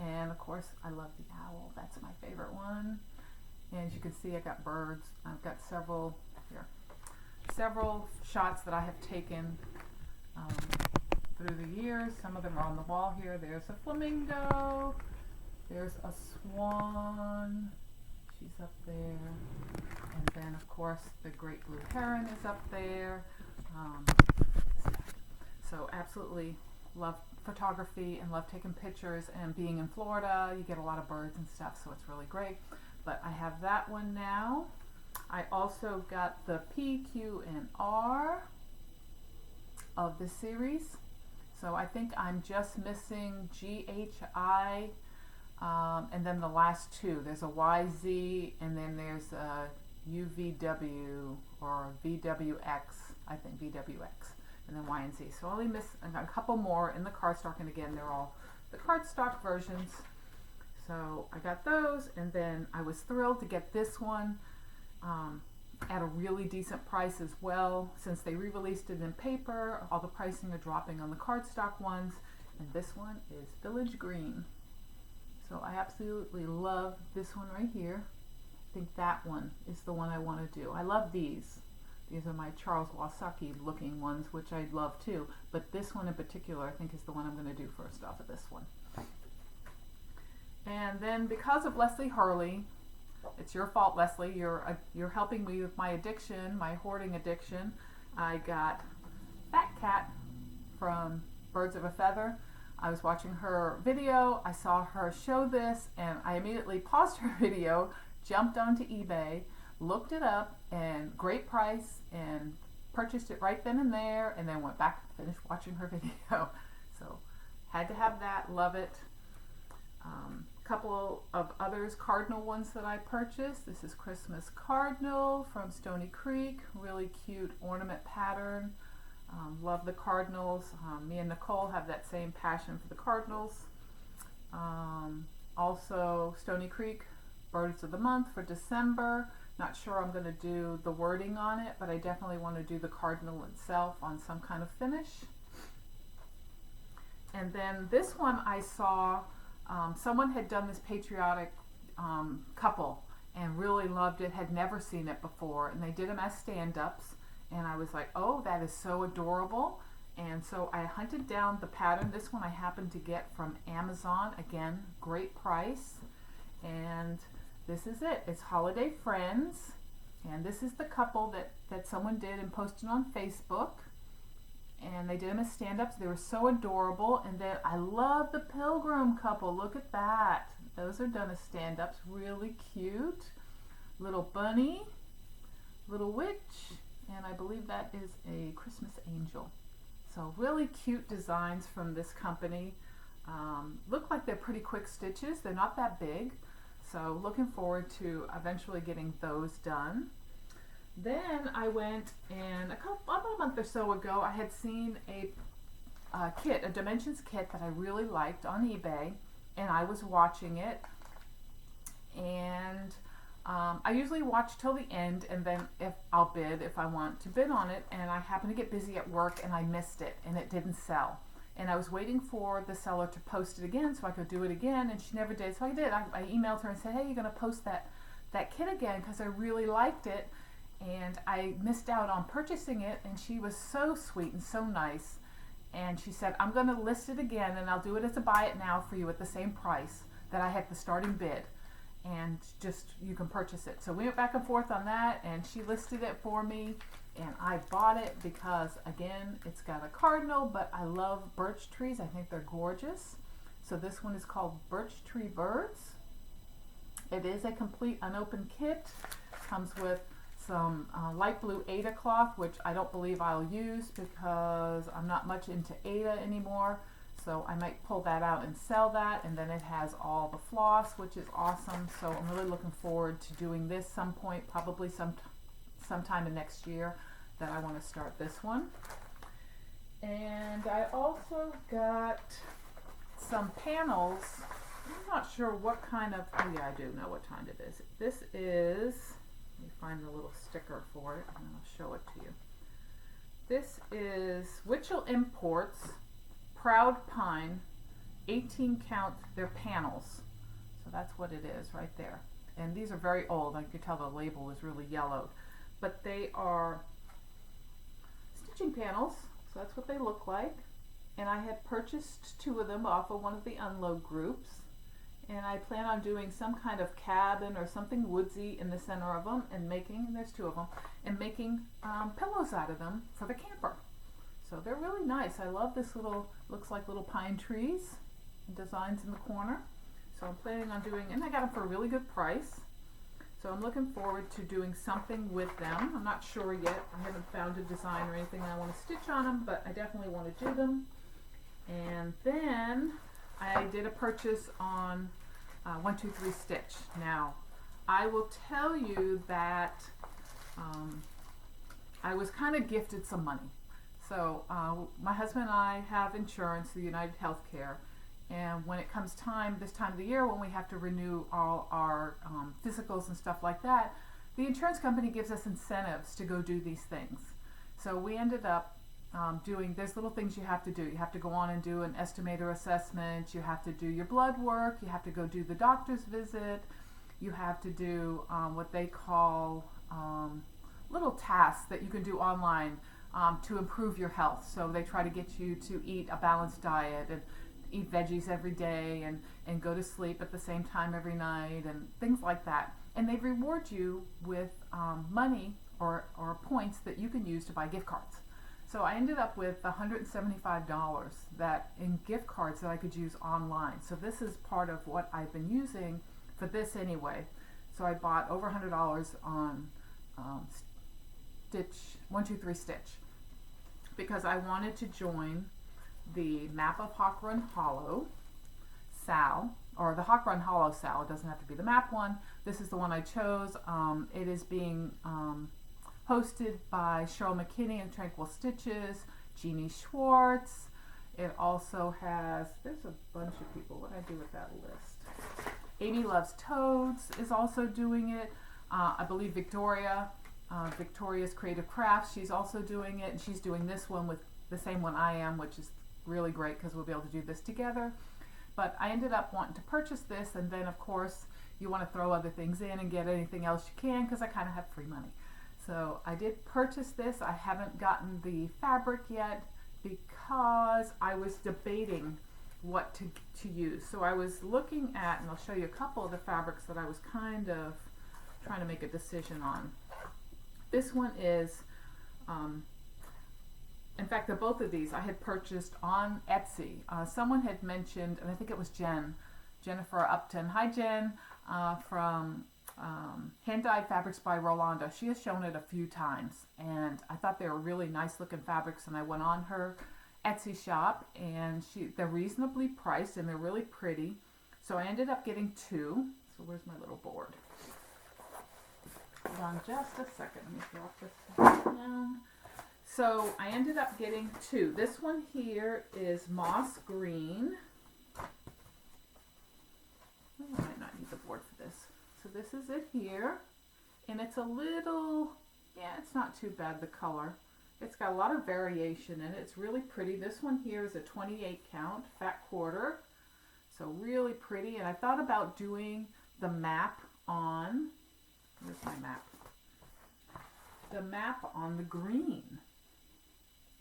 And of course, I love the owl. That's my favorite one. And as you can see, I got birds. I've got several shots that I have taken through the years. Some of them are on the wall here. There's a flamingo. There's a swan. She's up there. And then, of course, the great blue heron is up there. So absolutely love photography and love taking pictures. And being in Florida, you get a lot of birds and stuff, so it's really great. But I have that one now. I also got the P, Q, and R of the series. So I think I'm just missing G, H, I, and then the last 2. There's a Y, Z, and then there's a UVW or VWX, I think VWX, and then Y and Z. So I only miss a couple more in the cardstock, and again, they're all the cardstock versions. So I got those, and then I was thrilled to get this one at a really decent price as well. Since they re-released it in paper, all the pricing are dropping on the cardstock ones, and this one is Village Green. So I absolutely love this one right here. I think that one is the one I want to do. I love these. These are my Charles Wasaki looking ones, which I love too, but this one in particular I think is the one I'm going to do first off of this one. And then because of Leslie Hurley, it's your fault, Leslie. You're helping me with my addiction, my hoarding addiction. I got Fat Cat from Birds of a Feather. I was watching her video. I saw her show this, and I immediately paused her video, jumped onto eBay, looked it up, and great price, and purchased it right then and there, and then went back and finished watching her video. So had to have that. Love it. Couple of others, cardinal ones that I purchased. This is Christmas Cardinal from Stony Creek. Really cute ornament pattern. Love the cardinals. Me and Nicole have that same passion for the cardinals. Also Stony Creek Birds of the Month for December. Not sure I'm going to do the wording on it, but I definitely want to do the cardinal itself on some kind of finish. And then this one I saw, someone had done this patriotic couple and really loved it, had never seen it before, and they did them as stand-ups, and I was like, oh, that is so adorable. And so I hunted down the pattern. This one I happened to get from Amazon. Again, great price. And this is it. It's Holiday Friends, and this is the couple that someone did and posted on Facebook. And they did them as stand-ups. They were so adorable. And then I love the Pilgrim couple. Look at that. Those are done as stand-ups. Really cute. Little bunny, little witch, and I believe that is a Christmas angel. So really cute designs from this company. Look like they're pretty quick stitches. They're not that big. So looking forward to eventually getting those done. Then I went, and about a month or so ago, I had seen a kit, a Dimensions kit that I really liked on eBay, and I was watching it. And I usually watch till the end, and then I'll bid if I want to bid on it. And I happened to get busy at work, and I missed it, and it didn't sell. And I was waiting for the seller to post it again so I could do it again, and she never did. So I did. I emailed her and said, hey, you're going to post that kit again because I really liked it. And I missed out on purchasing it, and she was so sweet and so nice. And she said, I'm going to list it again, and I'll do it as a buy it now for you at the same price that I had the starting bid. And just, you can purchase it. So we went back and forth on that, and she listed it for me, and I bought it because, again, it's got a cardinal, but I love birch trees. I think they're gorgeous. So this one is called Birch Tree Birds. It is a complete unopened kit. Comes with some light blue Aida cloth, which I don't believe I'll use because I'm not much into Aida anymore. So I might pull that out and sell that, and then it has all the floss, which is awesome. So I'm really looking forward to doing this some point, probably sometime in next year, that I want to start this one. And I also got some panels. I'm not sure what kind of, oh yeah, I do know what kind it is. This is, let me find the little sticker for it and I'll show it to you. This is Witchell Imports Proud Pine 18 count. They're panels. So that's what it is right there. And these are very old. I could tell the label is really yellowed. But they are stitching panels. So that's what they look like. And I had purchased 2 of them off of one of the unload groups. And I plan on doing some kind of cabin or something woodsy in the center of them and making, and there's 2 of them, and making pillows out of them for the camper. So they're really nice. I love this little, looks like little pine trees, designs in the corner. So I'm planning on doing, and I got them for a really good price. So I'm looking forward to doing something with them. I'm not sure yet. I haven't found a design or anything I want to stitch on them, but I definitely want to do them. And then I did a purchase on 123 Stitch. Now, I will tell you that I was kind of gifted some money. So my husband and I have insurance through United Healthcare, and when it comes this time of the year when we have to renew all our physicals and stuff like that, the insurance company gives us incentives to go do these things. So we ended up there's little things you have to do. You have to go on and do an estimator assessment, you have to do your blood work, you have to go do the doctor's visit, you have to do what they call little tasks that you can do online to improve your health. So they try to get you to eat a balanced diet and eat veggies every day and go to sleep at the same time every night and things like that. And they reward you with money or points that you can use to buy gift cards. So I ended up with $175 that in gift cards that I could use online. So this is part of what I've been using for this anyway. So I bought over $100 on 123 Stitch because I wanted to join the Map of Run Hallow SAL, or the Run Hallow SAL. It doesn't have to be the map one. This is the one I chose. It is being hosted by Cheryl McKinney and Tranquil Stitches, Jeannie Schwartz. It also has, there's a bunch of people. What did I do with that list? Amy Loves Toads is also doing it. I believe Victoria's Creative Crafts, she's also doing it. And she's doing this one with the same one I am, which is really great because we'll be able to do this together. But I ended up wanting to purchase this, and then of course you want to throw other things in and get anything else you can because I kind of have free money. So I did purchase this. I haven't gotten the fabric yet because I was debating what to use. So I was looking at, and I'll show you a couple of the fabrics that I was kind of trying to make a decision on. This one is, in fact, both of these I had purchased on Etsy. Someone had mentioned, and I think it was Jennifer Upton. Hi, Jen, from Hand Dyed Fabrics by Rolanda. She has shown it a few times, and I thought they were really nice looking fabrics, and I went on her Etsy shop, and they're reasonably priced, and they're really pretty. So I ended up getting 2. So where's my little board? Hold on just a second. Let me drop this down. So I ended up getting 2. This one here is moss green. I might not need the board for this. So this is it here. And it's a little, yeah, it's not too bad, the color. It's got a lot of variation in it. It's really pretty. This one here is a 28 count, fat quarter. So really pretty. And I thought about doing the map on, where's my map? The map on the green.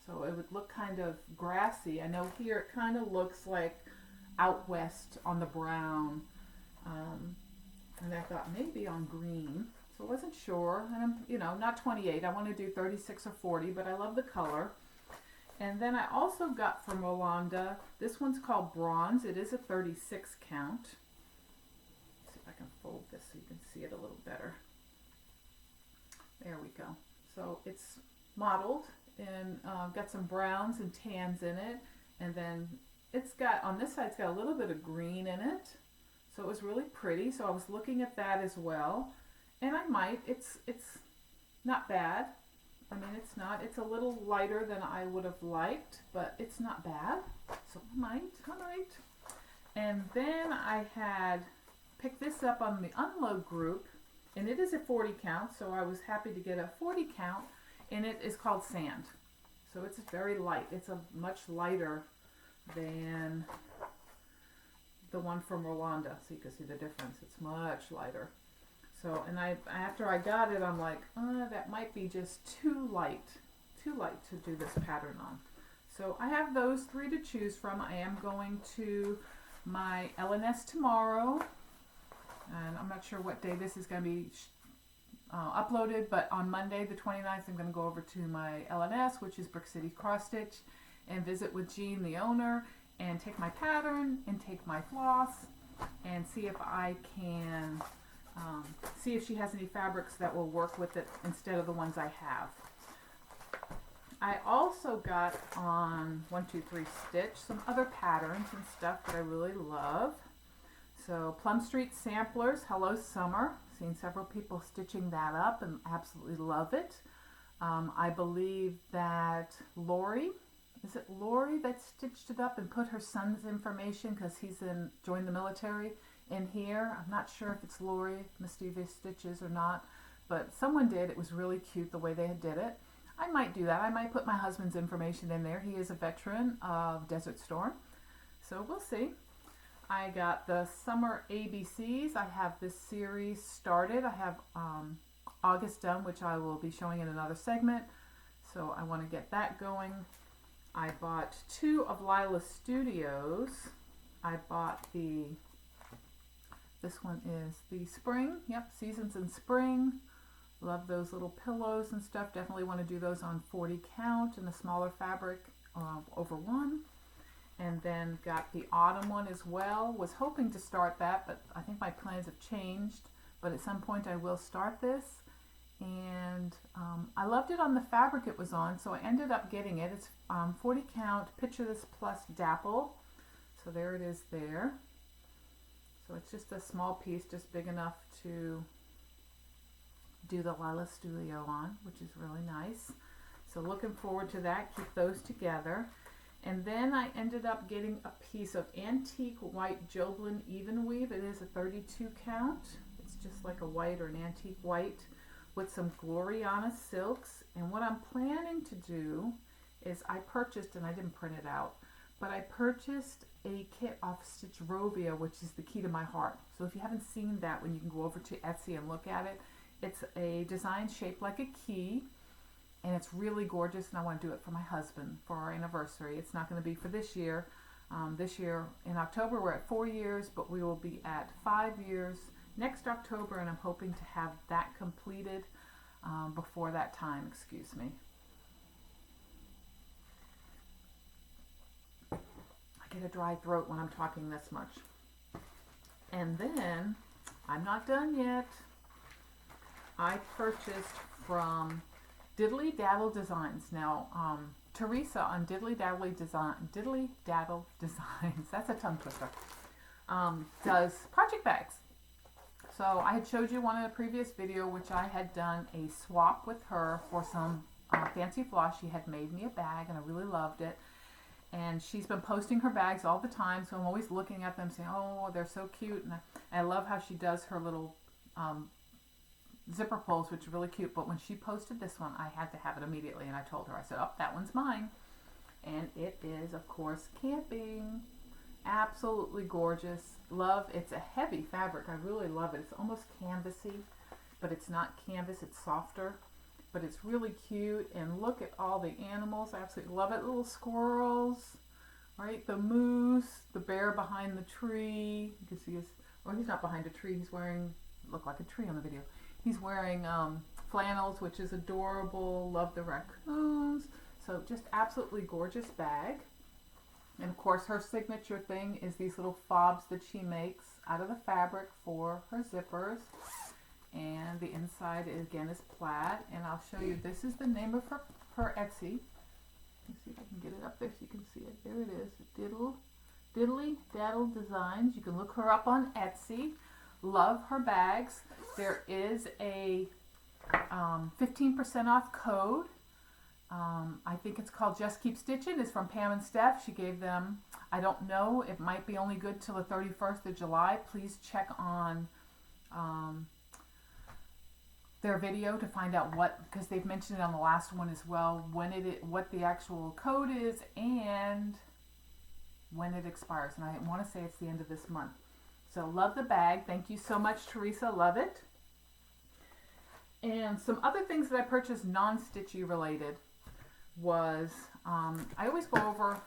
So it would look kind of grassy. I know here it kind of looks like out west on the brown. And I thought maybe on green. So I wasn't sure. And I'm, not 28. I want to do 36 or 40, but I love the color. And then I also got from Rolanda, this one's called Bronze. It is a 36 count. Let's see if I can fold this so you can see it a little better. There we go. So it's mottled and got some browns and tans in it, and then it's got, on this side, it's got a little bit of green in it. So it was really pretty. So I was looking at that as well. And I might, it's not bad. I mean, it's a little lighter than I would have liked, but it's not bad. So I might. And then I had picked this up on the unload group, and it is a 40 count, so I was happy to get a 40 count, and it is called Sand. So it's very light. It's a much lighter than the one from Rwanda, so you can see the difference. It's much lighter. So, and after I got it, I'm like, that might be just too light to do this pattern on. So I have those three to choose from. I am going to my LNS tomorrow, and I'm not sure what day this is going to be uploaded, but on Monday the 29th I'm going to go over to my LNS, which is Brick City Cross Stitch, and visit with Jean, the owner, and take my pattern and take my floss and see if I can see if she has any fabrics that will work with it instead of the ones I have. I also got on 1-2-3 Stitch some other patterns and stuff that I really love. So Plum Street Samplers, Hello Summer. Seen several people stitching that up and absolutely love it. I believe that Lori, is it Lori that stitched it up and put her son's information because he's joined the military in here? I'm not sure if it's Lori Mischievous Stitches or not, but someone did. It was really cute the way they did it. I might do that. I might put my husband's information in there. He is a veteran of Desert Storm, so we'll see. I got the Summer ABCs. I have this series started. I have August done, which I will be showing in another segment, so I want to get that going. I bought 2 of Lila Studios. I bought this one is the Spring, Seasons in Spring. Love those little pillows and stuff. Definitely want to do those on 40 count in a smaller fabric over 1. And then got the autumn one as well. Was hoping to start that, but I think my plans have changed. But at some point I will start this. And I loved it on the fabric it was on, so I ended up getting it. It's 40 count, Picture This Plus Dapple. So there it is there. So it's just a small piece, just big enough to do the Lila Studio on, which is really nice. So looking forward to that. Keep those together. And then I ended up getting a piece of antique white Joblin even weave. It is a 32 count. It's just like a white or an antique white with some Gloriana silks. And what I'm planning to do is I purchased, and I didn't print it out, but I purchased a kit off Stitch Rovia, which is the key to my heart. So if you haven't seen that one, you can go over to Etsy and look at it. It's a design shaped like a key, and it's really gorgeous, and I want to do it for my husband for our anniversary. It's not going to be for this year. This year in October we're at 4 years, but we will be at 5 years next October, and I'm hoping to have that completed before that time, excuse me. I get a dry throat when I'm talking this much. And then, I'm not done yet. I purchased from Diddly Daddle Designs. Now, Teresa on Diddly Daddle Designs, that's a tongue twister, does project bags. So I had showed you one in a previous video, which I had done a swap with her for some fancy floss. She had made me a bag, and I really loved it. And she's been posting her bags all the time, so I'm always looking at them saying, oh, they're so cute. And I love how she does her little zipper pulls, which are really cute. But when she posted this one, I had to have it immediately, and I told her, I said, oh, that one's mine. And it is, of course, camping. Absolutely gorgeous. Love, it's a heavy fabric. I really love it. It's almost canvasy, but it's not canvas, it's softer. But it's really cute, and look at all the animals. I absolutely love it. Little squirrels, right? The moose, the bear behind the tree. You can see his, well, he's not behind a tree. He's wearing, look like a tree on the video. He's wearing flannels, which is adorable. Love the raccoons. So just absolutely gorgeous bag. And of course her signature thing is these little fobs that she makes out of the fabric for her zippers. And the inside again is plaid, and I'll show you, this is the name of her Etsy. Let's see if I can get it up there so you can see it. There it is, Diddle Diddly Daddle Designs. You can look her up on Etsy. Love her bags. There is a 15% off code. I think it's called Just Keep Stitching. It's from Pam and Steph. She gave them, I don't know, it might be only good till the 31st of July. Please check on their video to find out what, because they've mentioned it on the last one as well, when what the actual code is and when it expires. And I want to say it's the end of this month. So love the bag. Thank you so much, Teresa. Love it. And some other things that I purchased non-stitchy related was, I always go over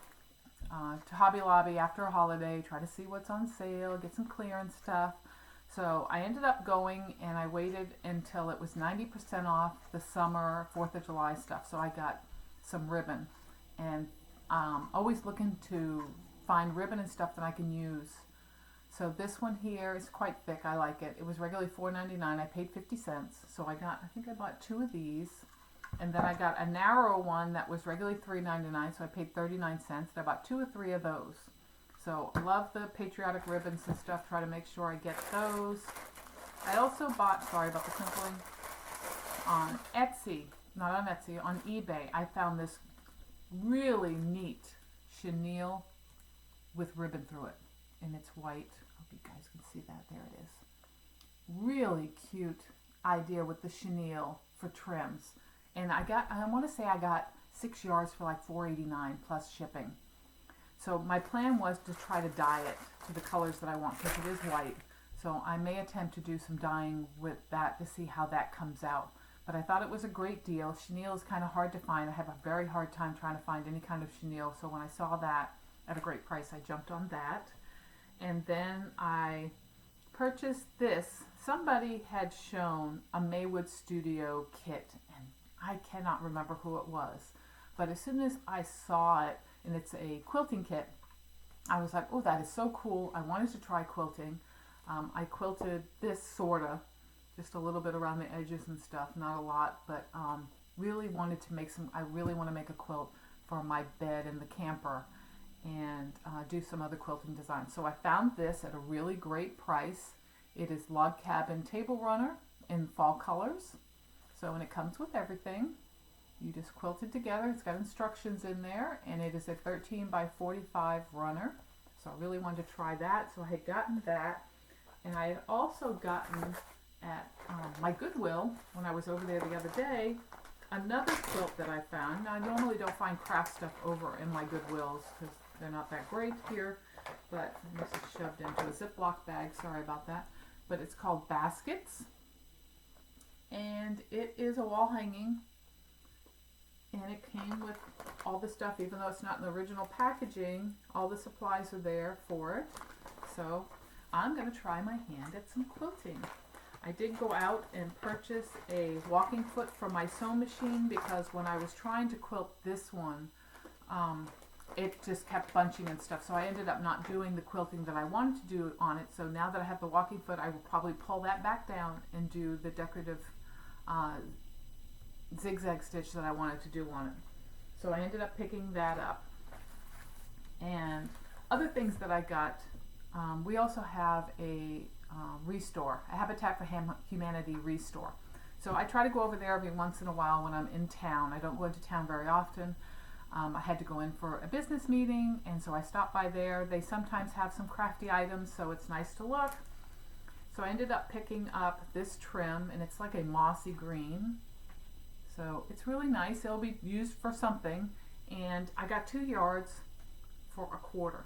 to Hobby Lobby after a holiday, try to see what's on sale, get some clearance stuff. So I ended up going and I waited until it was 90% off the summer 4th of July stuff. So I got some ribbon, and always looking to find ribbon and stuff that I can use. So this one here is quite thick. I like it. It was regularly $4.99. I paid 50 cents. So I think I bought 2 of these. And then I got a narrow one that was regularly $3.99. So I paid 39 cents. And I bought 2 or 3 of those. So I love the patriotic ribbons and stuff. Try to make sure I get those. I also bought, sorry about the crinkling, on Etsy, not on Etsy, on eBay. I found this really neat chenille with ribbon through it. And it's white. Hope you guys can see that. There it is. Really cute idea with the chenille for trims. And I want to say I got 6 yards for like $4.89 plus shipping. So my plan was to try to dye it to the colors that I want, because it is white. So I may attempt to do some dyeing with that to see how that comes out. But I thought it was a great deal. Chenille is kind of hard to find. I have a very hard time trying to find any kind of chenille. So when I saw that at a great price, I jumped on that. And then I purchased this. Somebody had shown a Maywood Studio kit, and I cannot remember who it was. But as soon as I saw it, and it's a quilting kit, I was like, oh, that is so cool. I wanted to try quilting. I quilted this sorta, just a little bit around the edges and stuff, not a lot, but really wanted to make I really want to make a quilt for my bed in the camper and do some other quilting designs. So I found this at a really great price. It is Log Cabin Table Runner in fall colors. So, and it comes with everything. You just quilt it together. It's got instructions in there, and it is a 13 by 45 runner. So I really wanted to try that. So I had gotten that, and I had also gotten at my Goodwill, when I was over there the other day, another quilt that I found. Now I normally don't find craft stuff over in my Goodwills because they're not that great here, but this is shoved into a Ziploc bag. Sorry about that. But it's called Baskets, and it is a wall hanging. And it came with all the stuff, even though it's not in the original packaging, all the supplies are there for it. So I'm going to try my hand at some quilting. I did go out and purchase a walking foot for my sewing machine, because when I was trying to quilt this one, it just kept bunching and stuff. So I ended up not doing the quilting that I wanted to do on it. So now that I have the walking foot, I will probably pull that back down and do the decorative zigzag stitch that I wanted to do on it. So I ended up picking that up. And other things that I got, we also have a restore, a Habitat for Humanity restore. So I try to go over there every once in a while when I'm in town. I don't go into town very often. I had to go in for a business meeting, and so I stopped by there. They sometimes have some crafty items, so it's nice to look. So I ended up picking up this trim, and it's like a mossy green. So it's really nice. It'll be used for something. And I got 2 yards for $1.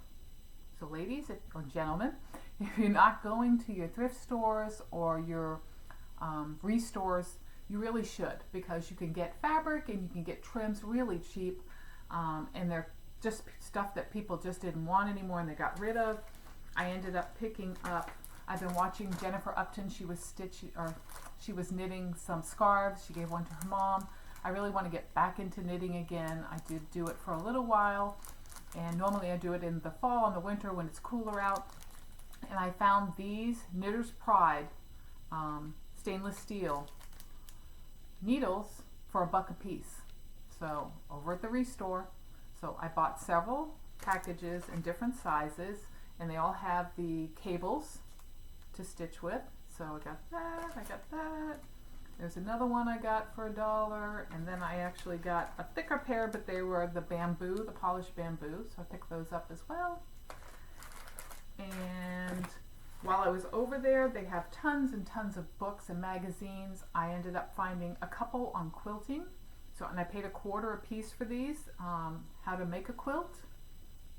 So ladies or gentlemen, if you're not going to your thrift stores or your restores, you really should, because you can get fabric and you can get trims really cheap. And they're just stuff that people just didn't want anymore and they got rid of. I ended up picking up, I've been watching Jennifer Upton. She was knitting some scarves. She gave one to her mom. I really want to get back into knitting again. I did do it for a little while, and normally I do it in the fall and the winter when it's cooler out. And I found these Knitter's Pride stainless steel needles for $1 a piece. So over at the restore. So I bought several packages in different sizes, and they all have the cables to stitch with. So I got that. There's another one I got for $1, and then I actually got a thicker pair, but they were the bamboo, the polished bamboo, so I picked those up as well. And while I was over there, they have tons and tons of books and magazines. I ended up finding a couple on quilting. So, and I paid $1/4 a piece for these. How to make a quilt,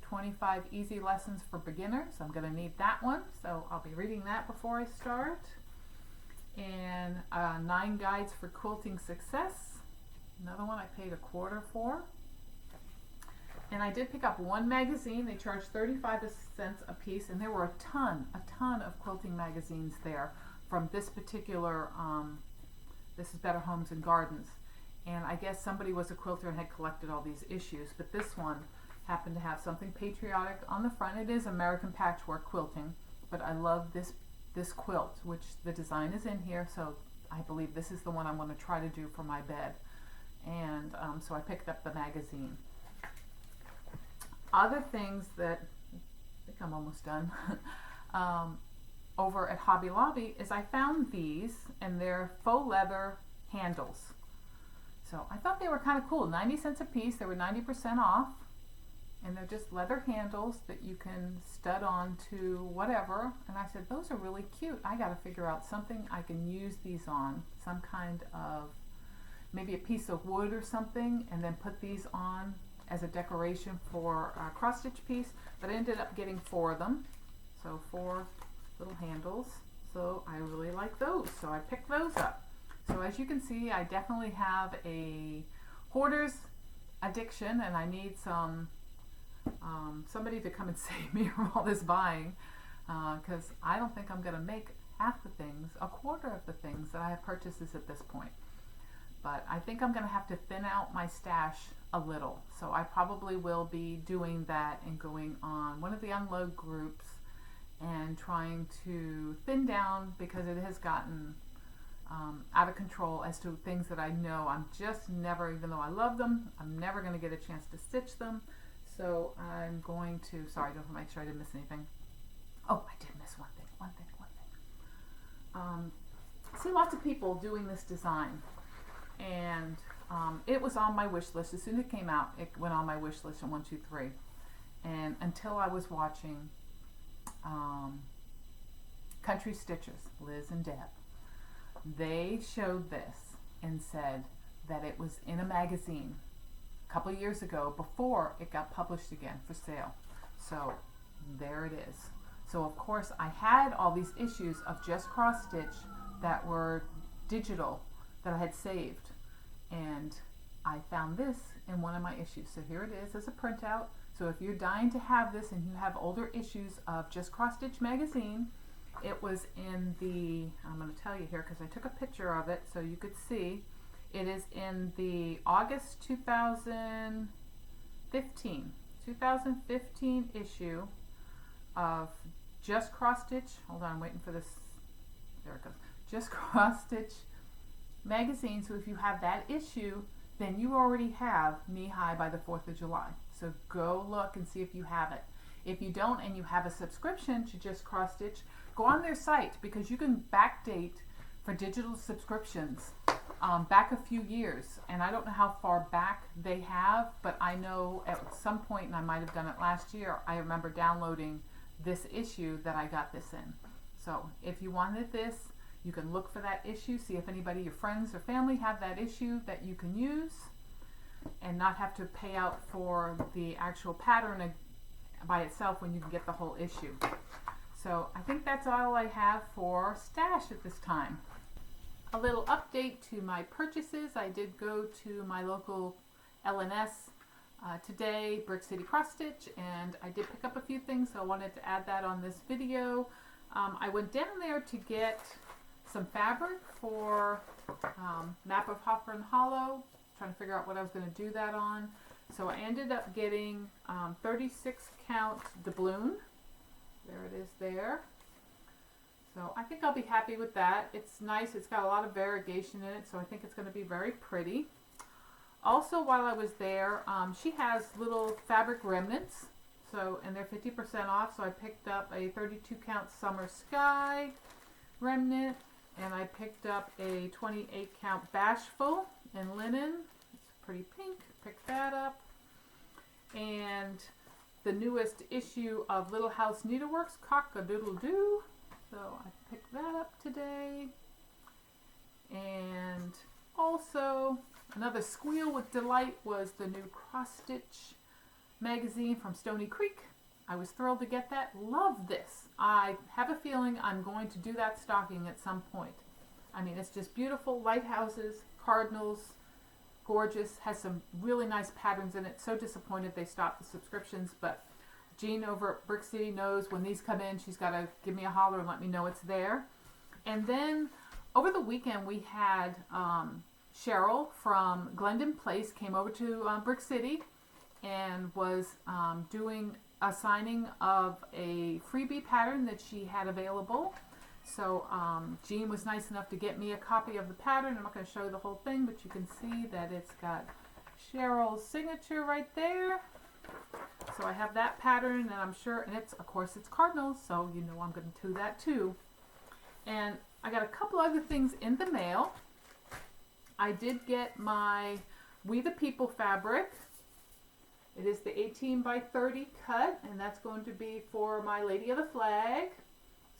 25 easy lessons for beginners. I'm going to need that one, so I'll be reading that before I start. And 9 guides for quilting success. Another one I paid $1/4 for. And I did pick up one magazine. They charged 35 cents a piece, and there were a ton of quilting magazines there from this particular, this is Better Homes and Gardens. And I guess somebody was a quilter and had collected all these issues, but this one happened to have something patriotic on the front. It is American patchwork quilting, but I love this quilt, which the design is in here, so I believe this is the one I'm going to try to do for my bed. And so I picked up the magazine. Other things that, I think I'm almost done, over at Hobby Lobby is I found these, and they're faux leather handles. So I thought they were kind of cool, 90 cents a piece. They were 90% off, and they're just leather handles that you can stud on to whatever. And I said, those are really cute. I got to figure out something I can use these on, some kind of, maybe a piece of wood or something, and then put these on as a decoration for a cross stitch piece. But I ended up getting 4 of them, so 4 little handles. So I really like those, so I picked those up. So as you can see, I definitely have a hoarder's addiction, and I need some somebody to come and save me from all this buying, because I don't think I'm going to make half the things, 1/4 of the things that I have purchases at this point. But I think I'm going to have to thin out my stash a little. So I probably will be doing that and going on one of the unload groups and trying to thin down, because it has gotten out of control as to things that I know I'm just never, even though I love them, I'm never going to get a chance to stitch them. So I'm going to, sorry, don't make sure I didn't miss anything. Oh, I did miss one thing. I see lots of people doing this design, and it was on my wish list. As soon as it came out, it went on my wish list in 1, 2, 3. And until I was watching Country Stitchers, Liz and Deb, they showed this and said that it was in a magazine a couple of years ago before it got published again for sale. So there it is. So of course I had all these issues of Just Cross Stitch that were digital that I had saved, and I found this in one of my issues. So here it is as a printout. So if you're dying to have this and you have older issues of Just Cross Stitch magazine, it was in the, I'm going to tell you here because I took a picture of it so you could see. It is in the August 2015 issue of Just Cross Stitch. Hold on, I'm waiting for this. There it goes. Just Cross Stitch magazine. So if you have that issue, then you already have Knee High by the 4th of July. So go look and see if you have it. If you don't and you have a subscription to Just Cross Stitch, go on their site, because you can backdate for digital subscriptions back a few years. And I don't know how far back they have, but I know at some point, and I might have done it last year, I remember downloading this issue that I got this in. So if you wanted this, you can look for that issue, see if anybody, your friends or family, have that issue that you can use and not have to pay out for the actual pattern by itself when you can get the whole issue. So I think that's all I have for stash at this time. A little update to my purchases. I did go to my local L&S today, Brick City Cross Stitch, and I did pick up a few things, so I wanted to add that on this video. I went down there to get some fabric for Map of Run Hallow, trying to figure out what I was going to do that on. So I ended up getting 36 count doubloon. There it is there. So I think I'll be happy with that. It's nice. It's got a lot of variegation in it, so I think it's going to be very pretty. Also, while I was there, she has little fabric remnants So, and they're 50% off, so I picked up a 32 count Summer Sky remnant, and I picked up a 28 count Bashful in linen. It's pretty pink. Picked that up. And the newest issue of Little House Needleworks, Cock-a-Doodle-Doo. So I picked that up today. And also another squeal with delight was the new Cross Stitch magazine from Stony Creek. I was thrilled to get that. Love this. I have a feeling I'm going to do that stocking at some point. I mean, it's just beautiful. Lighthouses, cardinals, gorgeous. Has some really nice patterns in it. So disappointed they stopped the subscriptions, but Jean over at Brick City knows when these come in, she's got to give me a holler and let me know it's there. And then over the weekend we had Cheryl from Glendon Place came over to Brick City and was doing a signing of a freebie pattern that she had available. So Jean was nice enough to get me a copy of the pattern. I'm not going to show you the whole thing, but you can see that it's got Cheryl's signature right there. So I have that pattern, and I'm sure, and it's, of course, it's cardinals, so you know I'm going to do that too. And I got a couple other things in the mail. I did get my We the People fabric. It is the 18 by 30 cut, and that's going to be for my Lady of the Flag.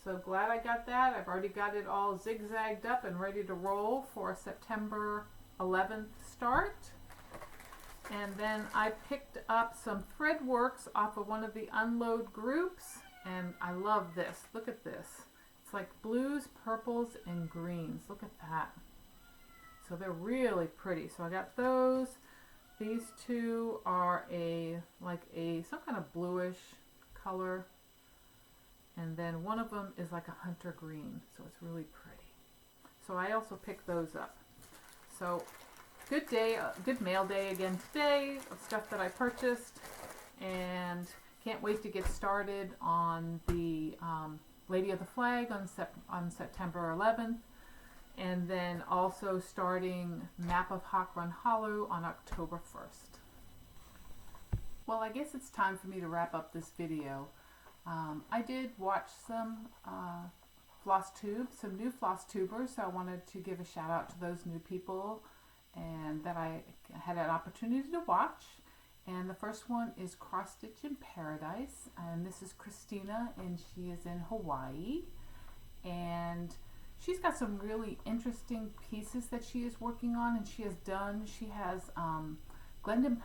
So glad I got that. I've already got it all zigzagged up and ready to roll for a September 11th start. And then I picked up some thread works off of one of the unload groups, and I love this. Look at this. It's like blues, purples, and greens. Look at that. So they're really pretty. So I got those. These two are some kind of bluish color, and then one of them is like a hunter green, so it's really pretty. So I also picked those up. So good day, good mail day again today of stuff that I purchased, and can't wait to get started on the Lady of the Flag on September 11th. And then also starting Map of Hawk Run Hallow on October 1st. Well, I guess it's time for me to wrap up this video. I did watch some some new Flosstubers, so I wanted to give a shout out to those new people and that I had an opportunity to watch. And the first one is Cross Stitch in Paradise, and this is Christina, and she is in Hawaii. And she's got some really interesting pieces that she is working on, and she has Glendon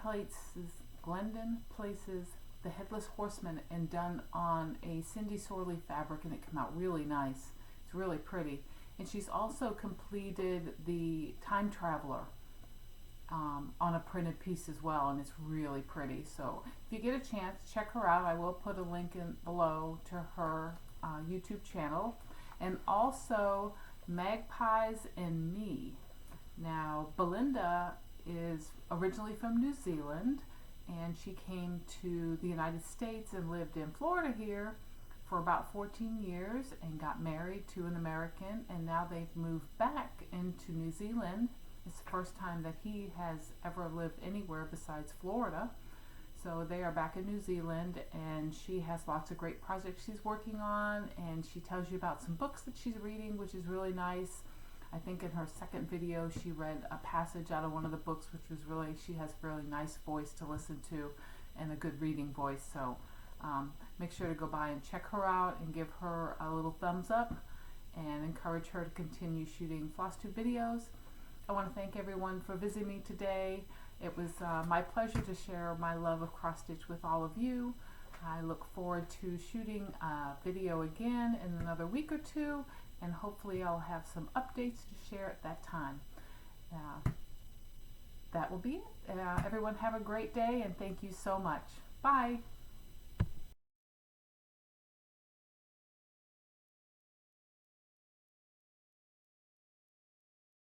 Places, The Headless Horseman, and done on a Cindy Sorley fabric, and it came out really nice. It's really pretty. And she's also completed the Time Traveler on a printed piece as well, and it's really pretty. So if you get a chance, check her out. I will put a link in below to her YouTube channel. And also Magpies and Me. Now, Belinda is originally from New Zealand, and she came to the United States and lived in Florida here for about 14 years and got married to an American, and now they've moved back into New Zealand. It's the first time that he has ever lived anywhere besides Florida. So they are back in New Zealand, and she has lots of great projects she's working on, and she tells you about some books that she's reading, which is really nice. I think in her second video she read a passage out of one of the books, which was really, she has a really nice voice to listen to and a good reading voice. So make sure to go by and check her out and give her a little thumbs up and encourage her to continue shooting Flosstube videos. I want to thank everyone for visiting me today. It was my pleasure to share my love of cross stitch with all of you. I look forward to shooting a video again in another week or two, and hopefully I'll have some updates to share at that time. That will be it. Everyone have a great day, and thank you so much. Bye.